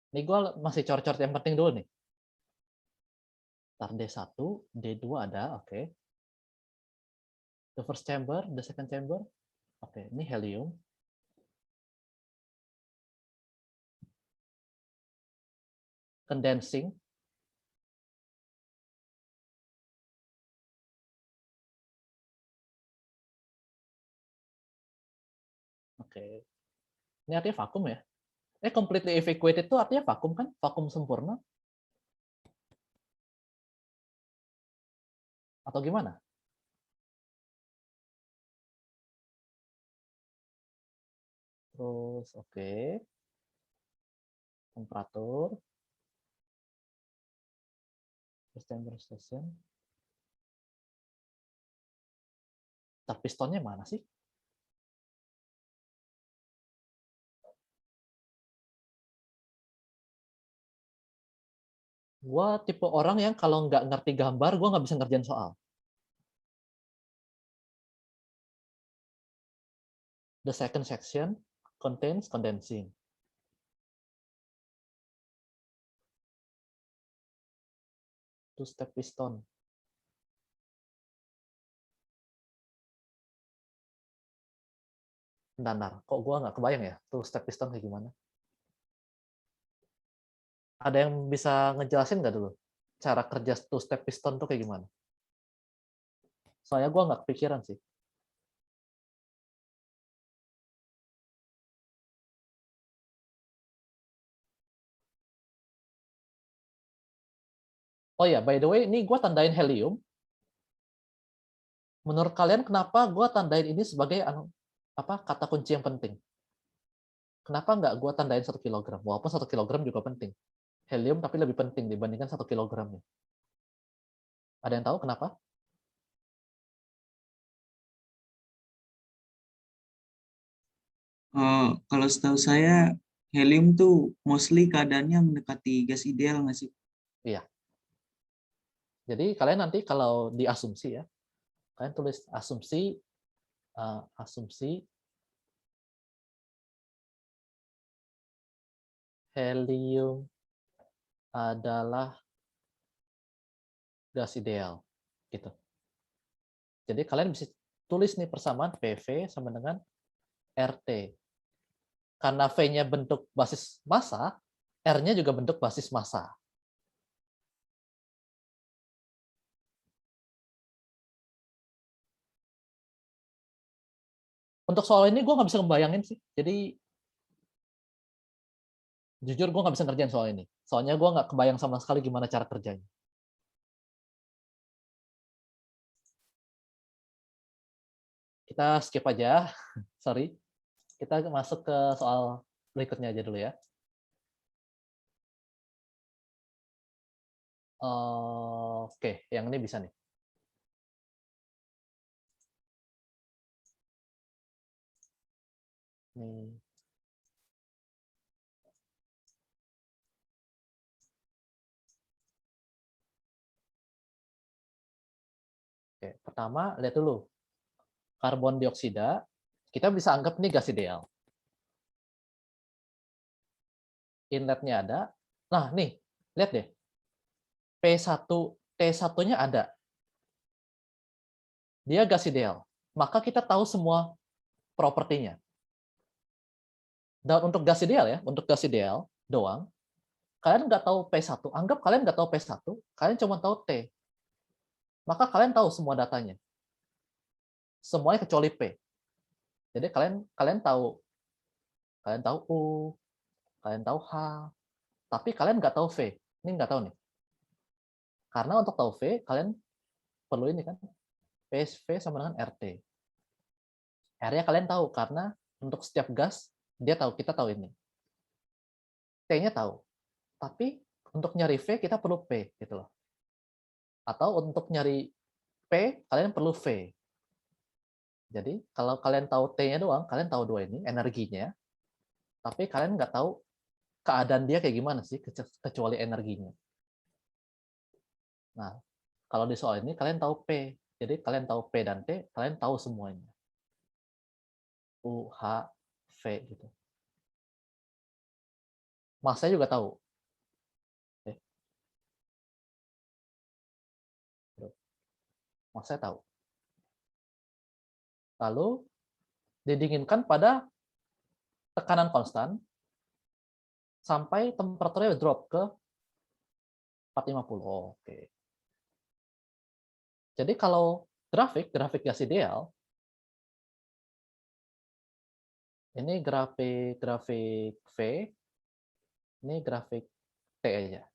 Ini gue masih cor-cor yang penting dulu nih. Ntar D1, D2 ada, oke. The first chamber, the second chamber. Oke, ini helium. Condensing. Oke. Ini artinya vakum ya? Completely evacuated itu artinya vakum kan? Vakum sempurna? Atau gimana? Terus oke. Temperatur. Terus temperature station. Start pistonnya mana sih? Gua tipe orang yang kalau nggak ngerti gambar, gua nggak bisa ngerjain soal. The second section contains condensing. Two-step piston. Bentar, kok gua nggak kebayang ya two-step piston kayak gimana? Ada yang bisa ngejelasin nggak dulu cara kerja two-step piston tuh kayak gimana? Soalnya gua nggak kepikiran sih. Oh ya, by the way, ini gue tandain helium. Menurut kalian kenapa gue tandain ini sebagai kata kunci yang penting? Kenapa nggak gue tandain 1 kilogram? Walaupun 1 kilogram juga penting. Helium tapi lebih penting dibandingkan 1 kilogramnya. Ada yang tahu kenapa?
Kalau setahu saya helium tuh mostly keadaannya mendekati gas ideal nggak sih?
Iya. Jadi kalian nanti kalau diasumsi ya, kalian tulis asumsi helium adalah gas ideal, gitu. Jadi kalian bisa tulis nih persamaan PV sama dengan RT. Karena V-nya bentuk basis massa, R-nya juga bentuk basis massa. Untuk soal ini gue nggak bisa ngebayangin sih. Jadi jujur gue nggak bisa ngerjain soal ini. Soalnya gue nggak kebayang sama sekali gimana cara kerjanya. Kita skip aja, sorry. Kita masuk ke soal berikutnya aja dulu ya. Oke, yang ini bisa nih. Nih. Oke, pertama lihat dulu. Karbon dioksida, kita bisa anggap ini gas ideal. Inletnya ada. Nah, nih, lihat deh. P1, T1-nya ada. Dia gas ideal. Maka kita tahu semua propertinya. Dan untuk gas ideal ya, untuk gas ideal doang, kalian nggak tahu P1. Anggap kalian nggak tahu P1, kalian cuma tahu T. Maka kalian tahu semua datanya. Semuanya kecuali P. Jadi kalian tahu U, kalian tahu H, tapi kalian nggak tahu V. Ini nggak tahu nih. Karena untuk tahu V, kalian perlu ini kan, PSV sama dengan RT. R-nya kalian tahu, karena untuk setiap gas, kita tahu ini. T-nya tahu. Tapi untuk nyari V, kita perlu P. Gitu loh. Atau untuk nyari P, kalian perlu V. Jadi, kalau kalian tahu T-nya doang, kalian tahu dua ini, energinya, tapi kalian nggak tahu keadaan dia kayak gimana sih, kecuali energinya. Nah, kalau di soal ini, kalian tahu P. Jadi, kalian tahu P dan T, kalian tahu semuanya. U, H, V, gitu. Masanya juga tahu. Masanya tahu. Lalu, didinginkan pada tekanan konstan, sampai temperaturnya drop ke 450. Oh, oke. Jadi kalau grafik gas ideal, ini grafik V, ini grafik T aja.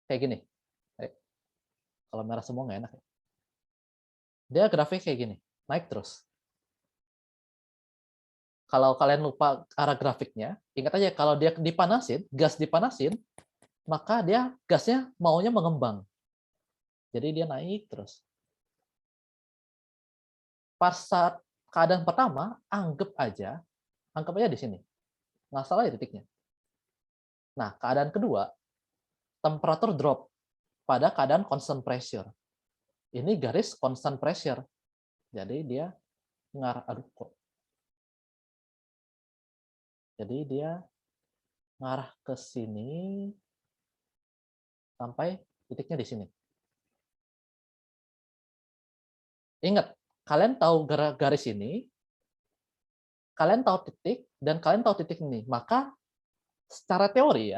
Kayak gini. Kalau merah semua nggak enak ya. Dia grafik kayak gini, naik terus. Kalau kalian lupa arah grafiknya, ingat aja kalau dia dipanasin, gas dipanasin, maka dia gasnya maunya mengembang. Jadi dia naik terus. Pas saat keadaan pertama, anggap aja di sini. Nggak salah ya titiknya. Nah, keadaan kedua, temperatur drop pada keadaan constant pressure. Ini garis constant pressure. Jadi dia ngarah, Jadi dia ngarah ke sini sampai titiknya di sini. Ingat, kalian tahu garis ini, kalian tahu titik, dan kalian tahu titik ini. Maka secara teori,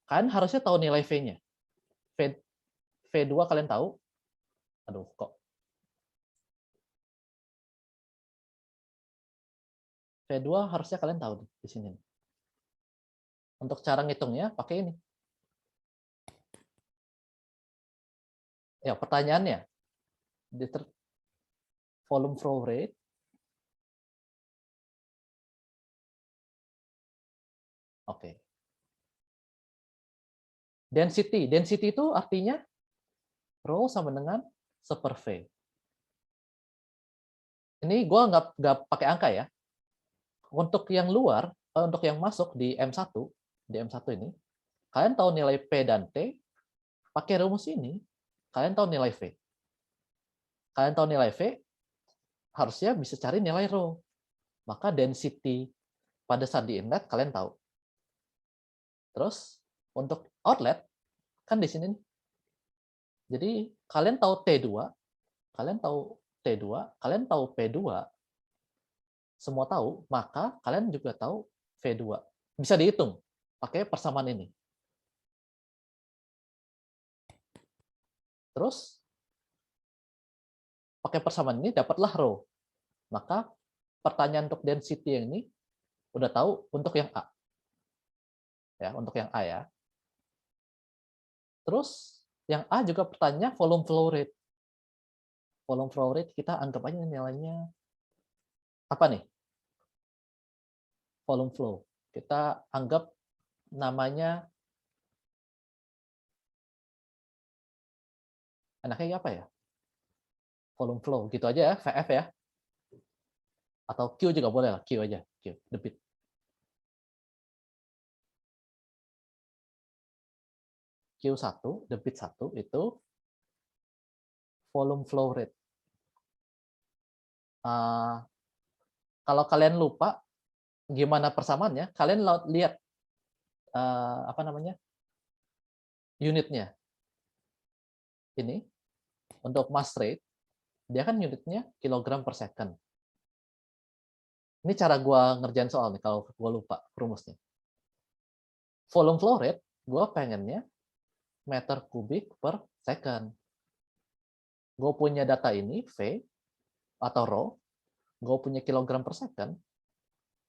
kalian harusnya tahu nilai V-nya. V2 kalian tahu. Aduh, kok. V2 harusnya kalian tahu di sini. Untuk cara ngitungnya, pakai ini. Ya, pertanyaannya, volume flow rate oke. Density itu artinya rho sama dengan 1/V. Ini gue nggak pakai angka ya. Untuk yang luar, untuk yang masuk di M1 ini, kalian tahu nilai P dan T, pakai rumus ini, kalian tahu nilai V. Kalian tahu nilai V, harusnya bisa cari nilai rho. Maka density pada saat di inlet kalian tahu. Terus untuk outlet kan di sini. Jadi kalian tahu T2, kalian tahu P2, semua tahu, maka kalian juga tahu V2. Bisa dihitung pakai persamaan ini. Terus pakai persamaan ini dapatlah rho. Maka pertanyaan untuk density yang ini udah tahu untuk yang A. Ya, untuk yang A ya. Terus yang A juga pertanyaan volume flow rate. Volume flow rate kita anggap aja nilainya apa nih? Volume flow. Kita anggap namanya enaknya apa ya? Volume flow gitu aja ya, VF ya. Atau Q juga boleh lah, Q aja, Q, debit. Q1, debit 1 itu volume flow rate. Kalau kalian lupa gimana persamaannya, kalian lihat apa namanya unitnya. Ini untuk mass rate, dia kan unitnya kilogram per second. Ini cara gua ngerjain soal nih kalau gua lupa rumusnya. Volume flow rate, gua pengennya meter kubik per second. Gue punya data ini, V, atau rho, gue punya kilogram per second,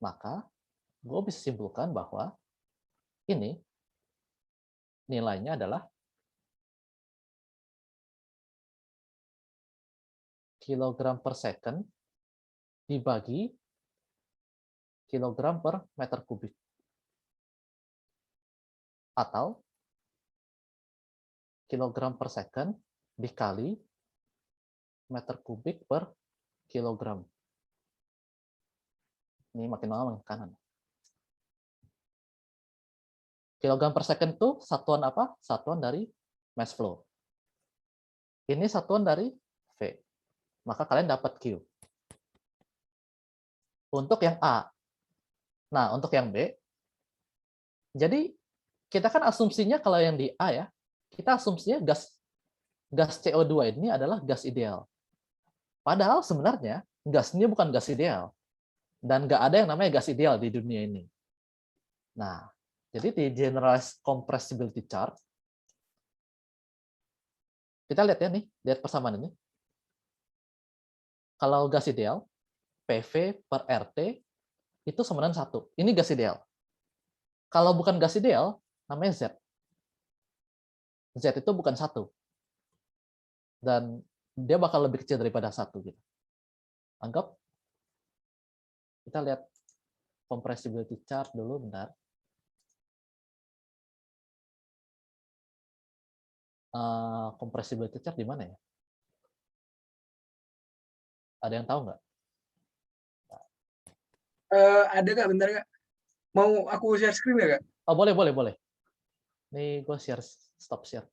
maka gue bisa simpulkan bahwa ini nilainya adalah kilogram per second dibagi kilogram per meter kubik. Atau kilogram per second dikali meter kubik per kilogram. Ini makin lama makin kanan. Kilogram per second itu satuan apa? Satuan dari mass flow. Ini satuan dari V. Maka kalian dapat Q. Untuk yang A. Nah, untuk yang B, jadi kita kan asumsinya kalau yang di A ya, kita asumsinya gas CO2 ini adalah gas ideal. Padahal sebenarnya gas ini bukan gas ideal. Dan nggak ada yang namanya gas ideal di dunia ini. Nah, jadi di generalized compressibility chart, kita lihat ya nih, lihat persamaan ini. Kalau gas ideal, PV per RT itu sama dengan 1. Ini gas ideal. Kalau bukan gas ideal, namanya Z. Z itu bukan 1. Dan dia bakal lebih kecil daripada 1. Gitu. Anggap Kita lihat compressibility chart dulu bentar. Compressibility chart di mana ya? Ada yang tahu nggak?
Ada Kak, bentar Kak. Mau aku share screen ya Kak?
Oh, boleh. Nih gue share, stop share.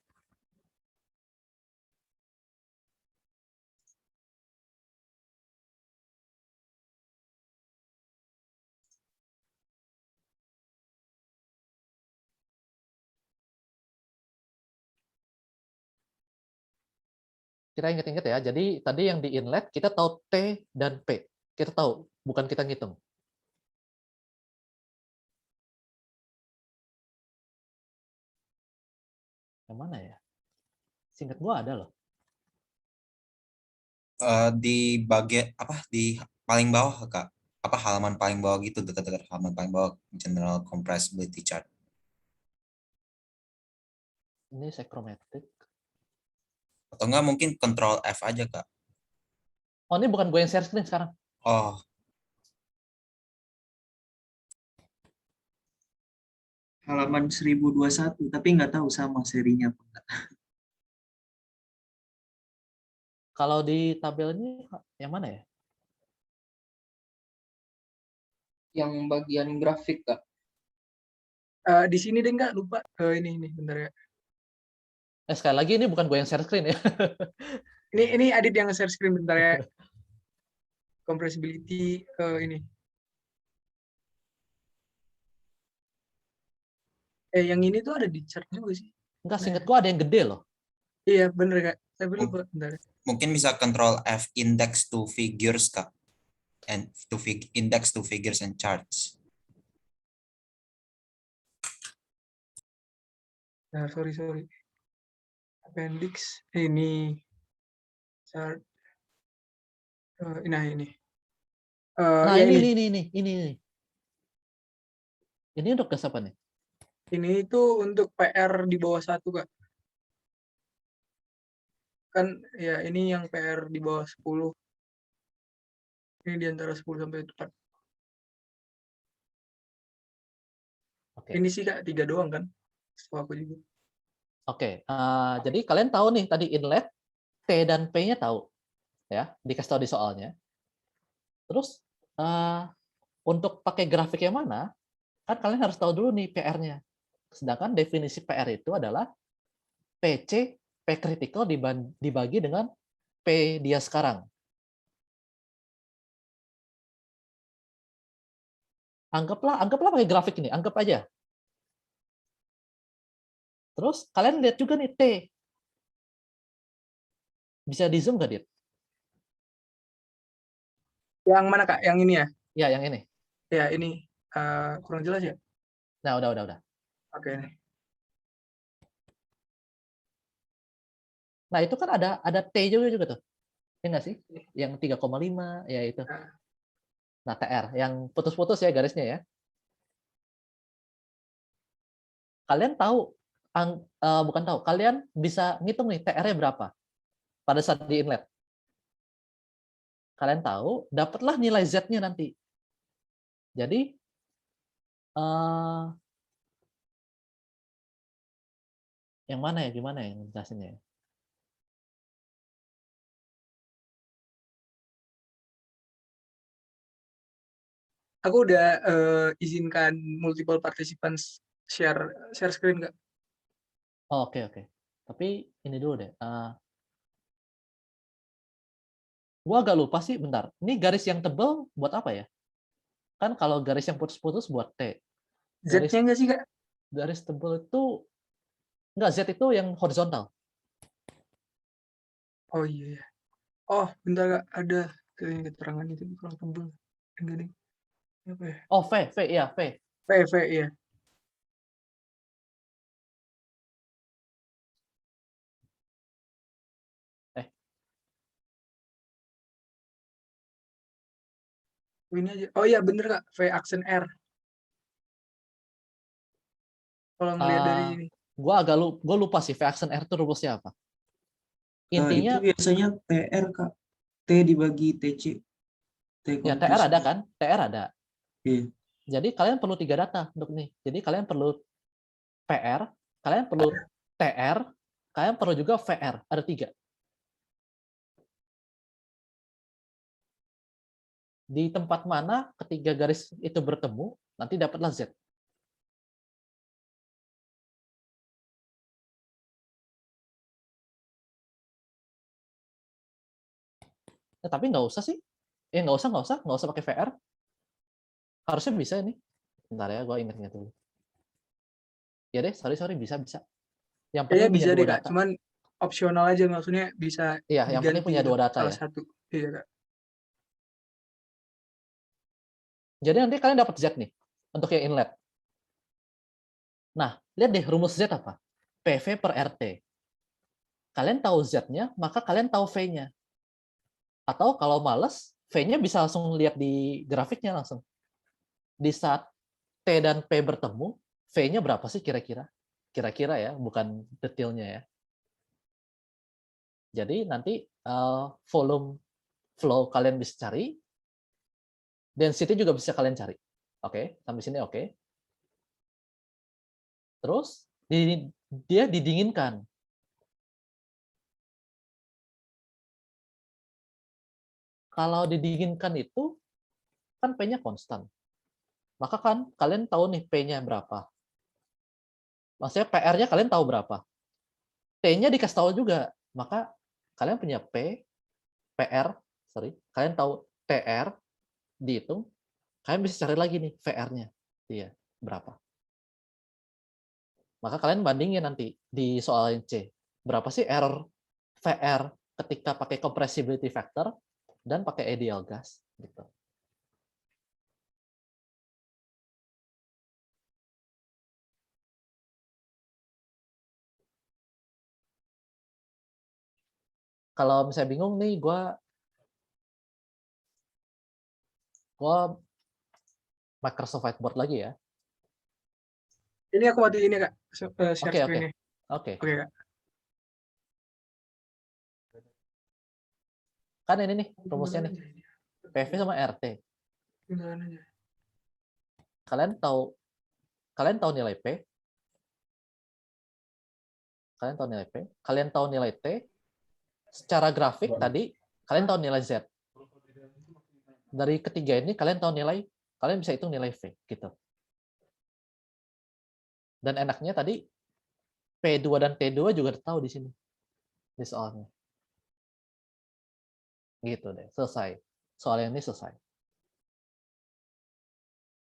Kita ingat-ingat ya, jadi tadi yang di inlet kita tahu T dan P. Kita tahu, bukan kita ngitung. Yang mana ya? Singkat gua ada loh.
Di bagian apa, di paling bawah Kak, apa halaman paling bawah gitu, dekat-dekat halaman paling bawah, general compressibility chart.
Ini psychrometric.
Atau enggak mungkin control F aja Kak.
Oh, ini bukan gue yang share screen sekarang.
Oh,
Halaman 1021, tapi nggak tahu sama serinya apa enggak.
Kalau di tabel ini yang mana ya?
Yang bagian grafik Kak.
Di sini deh nggak lupa. Ini bentar ya.
Sekali lagi ini bukan gue yang share screen ya.
Ini Adit yang share screen bentar ya. Compressibility ini. Yang ini tuh ada di chart juga sih.
Enggak, singkat gue ada yang gede loh.
Iya bener Kak. Tapi lupa bentar.
mungkin bisa control F, index to figures Kak. And index to figures and charts.
Nah, sorry. Appendix ini chart. Nah ini.
Nah,
Ya
ini. Ini untuk gas apa nih?
Ini itu untuk PR di bawah 1 Kak. Kan ya ini yang PR di bawah 10. Ini di antara 10 sampai 4.
Oke.
Ini sih Kak 3 doang kan? Setahu aku juga.
Oke, jadi kalian tahu nih tadi inlet T dan P-nya tahu, ya, dikasih tahu di soalnya. Terus untuk pakai grafik yang mana, kan kalian harus tahu dulu nih PR-nya. Sedangkan definisi PR itu adalah PC P critical dibagi dengan P dia sekarang. Anggaplah pakai grafik ini, anggap aja. Terus kalian lihat juga nih T. Bisa di zoom nggak, Dit?
Yang mana Kak? Yang ini ya?
Ya, yang ini.
Ya, ini kurang jelas ya?
Nah, udah.
Oke.
Nah, itu kan ada T juga tuh. Ya nggak sih? Yang 3,5, ya itu. Nah, TR. Yang putus-putus ya garisnya ya. Kalian tahu, bukan tahu, kalian bisa ngitung nih TR-nya berapa pada saat di inlet. Kalian tahu, dapatlah nilai Z-nya nanti. Jadi, yang mana ya? Gimana ya jelasinnya?
Aku udah izinkan multiple participants share screen Kak.
Oh, oke. Tapi ini dulu deh. Gua agak lupa sih, bentar. Ini garis yang tebal buat apa ya? Kan kalau garis yang putus-putus buat T.
Z-nya nggak sih Kak?
Garis tebal itu enggak, Z itu yang horizontal.
Oh iya. Oh, bentar Kak, ada keterangan itu kurang tebal. Enggak nih. Apa ya?
Oh, V, iya, V.
V, iya. Ini aja. Oh iya bener Kak, V aksen R. Kalau ngelihat dari ini.
Gue lupa sih V aksen R itu rumusnya apa. Intinya
itu biasanya TR Kak. T dibagi TC.
Ya, TR ada kan? TR ada.
Iya.
Jadi kalian perlu 3 data untuk nih. Jadi kalian perlu PR, kalian perlu TR, kalian perlu juga VR. Ada 3. Di tempat mana ketiga garis itu bertemu, nanti dapatlah Z. Ya, tapi nggak usah sih. Nggak usah pakai VR. Harusnya bisa ini. Bentar ya, gue ingat dulu. Ya deh, sorry, bisa. Yang penting
Kayaknya
punya
bisa
2
deh, Kak.
data.
Cuman opsional aja, maksudnya bisa
Iya, yang penting
diganti
punya
gitu,
2 data
salah
ya.
satu. Iya, Kak.
Jadi nanti kalian dapat Z nih untuk yang inlet. Nah, lihat deh rumus Z apa? PV per RT. Kalian tahu Z-nya, maka kalian tahu V-nya. Atau kalau males, V-nya bisa langsung lihat di grafiknya langsung. Di saat T dan P bertemu, V-nya berapa sih kira-kira? Kira-kira ya, bukan detailnya ya. Jadi nanti volume flow kalian bisa cari, density juga bisa kalian cari. Oke, sampai sini oke. Terus dia didinginkan. Kalau didinginkan itu kan P-nya konstan. Maka kan kalian tahu nih P-nya berapa. Maksudnya PR-nya kalian tahu berapa. T-nya dikasih tahu juga. Maka kalian punya PR, kalian tahu TR, dihitung, kalian bisa cari lagi nih VR-nya. Iya, berapa. Maka kalian bandingin nanti di soal C. Berapa sih error VR ketika pakai compressibility factor dan pakai ideal gas gitu. Kalau misalnya bingung nih, gue Microsoft Whiteboard lagi ya.
Ini aku matiin ya, Kak. Share
Oke.
screen-nya.
Oke.
Oke, Kak.
Kan ini nih rumusnya nih. PV sama RT. Kalian tahu nilai P. Kalian tahu nilai T. Secara grafik tadi kalian tahu nilai Z. Dari ketiga ini kalian tahu nilai, kalian bisa hitung nilai V gitu. Dan enaknya tadi P2 dan T2 juga tahu di sini. Di soalnya. Gitu deh, selesai. Soal yang ini selesai.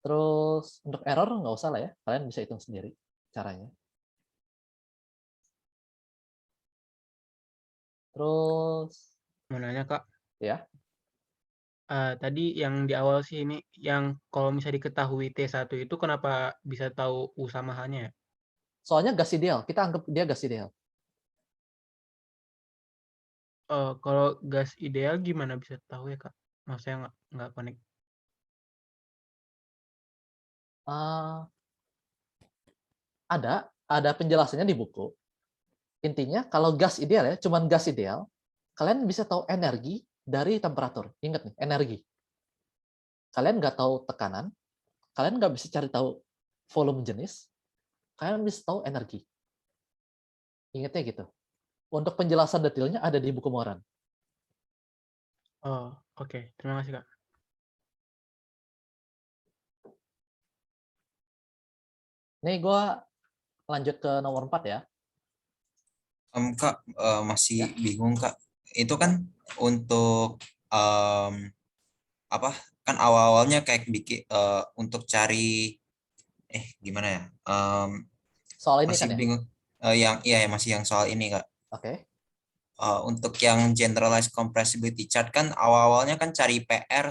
Terus untuk error nggak usah lah ya, kalian bisa hitung sendiri caranya. Terus
Mau nanya, Kak.
ya,
Tadi yang di awal sih ini, yang kalau misalnya diketahui T1 itu kenapa bisa tahu U sama H-nya ya?
soalnya gas ideal, kita anggap dia gas ideal.
Kalau gas ideal gimana bisa tahu ya, Kak? Maksudnya nggak connect.
Ada penjelasannya di buku. Intinya kalau gas ideal ya, cuman gas ideal, kalian bisa tahu energi dari temperatur. Ingat nih, energi. Kalian nggak tahu tekanan, kalian nggak bisa cari tahu volume jenis, kalian bisa tahu energi. Ingatnya gitu. Untuk penjelasan detailnya ada di buku Moran.
Oh, oke. Terima kasih, Kak.
Nih gue lanjut ke nomor 4 ya.
Kak, masih bingung, Kak. Itu kan untuk apa? Kan awal-awalnya kayak bikin untuk cari gimana ya?
Soal ini
Masih
kan ya?
bingung. Masih yang soal ini, Kak.
Oke.
Untuk yang generalized compressibility chart kan awal-awalnya kan cari PR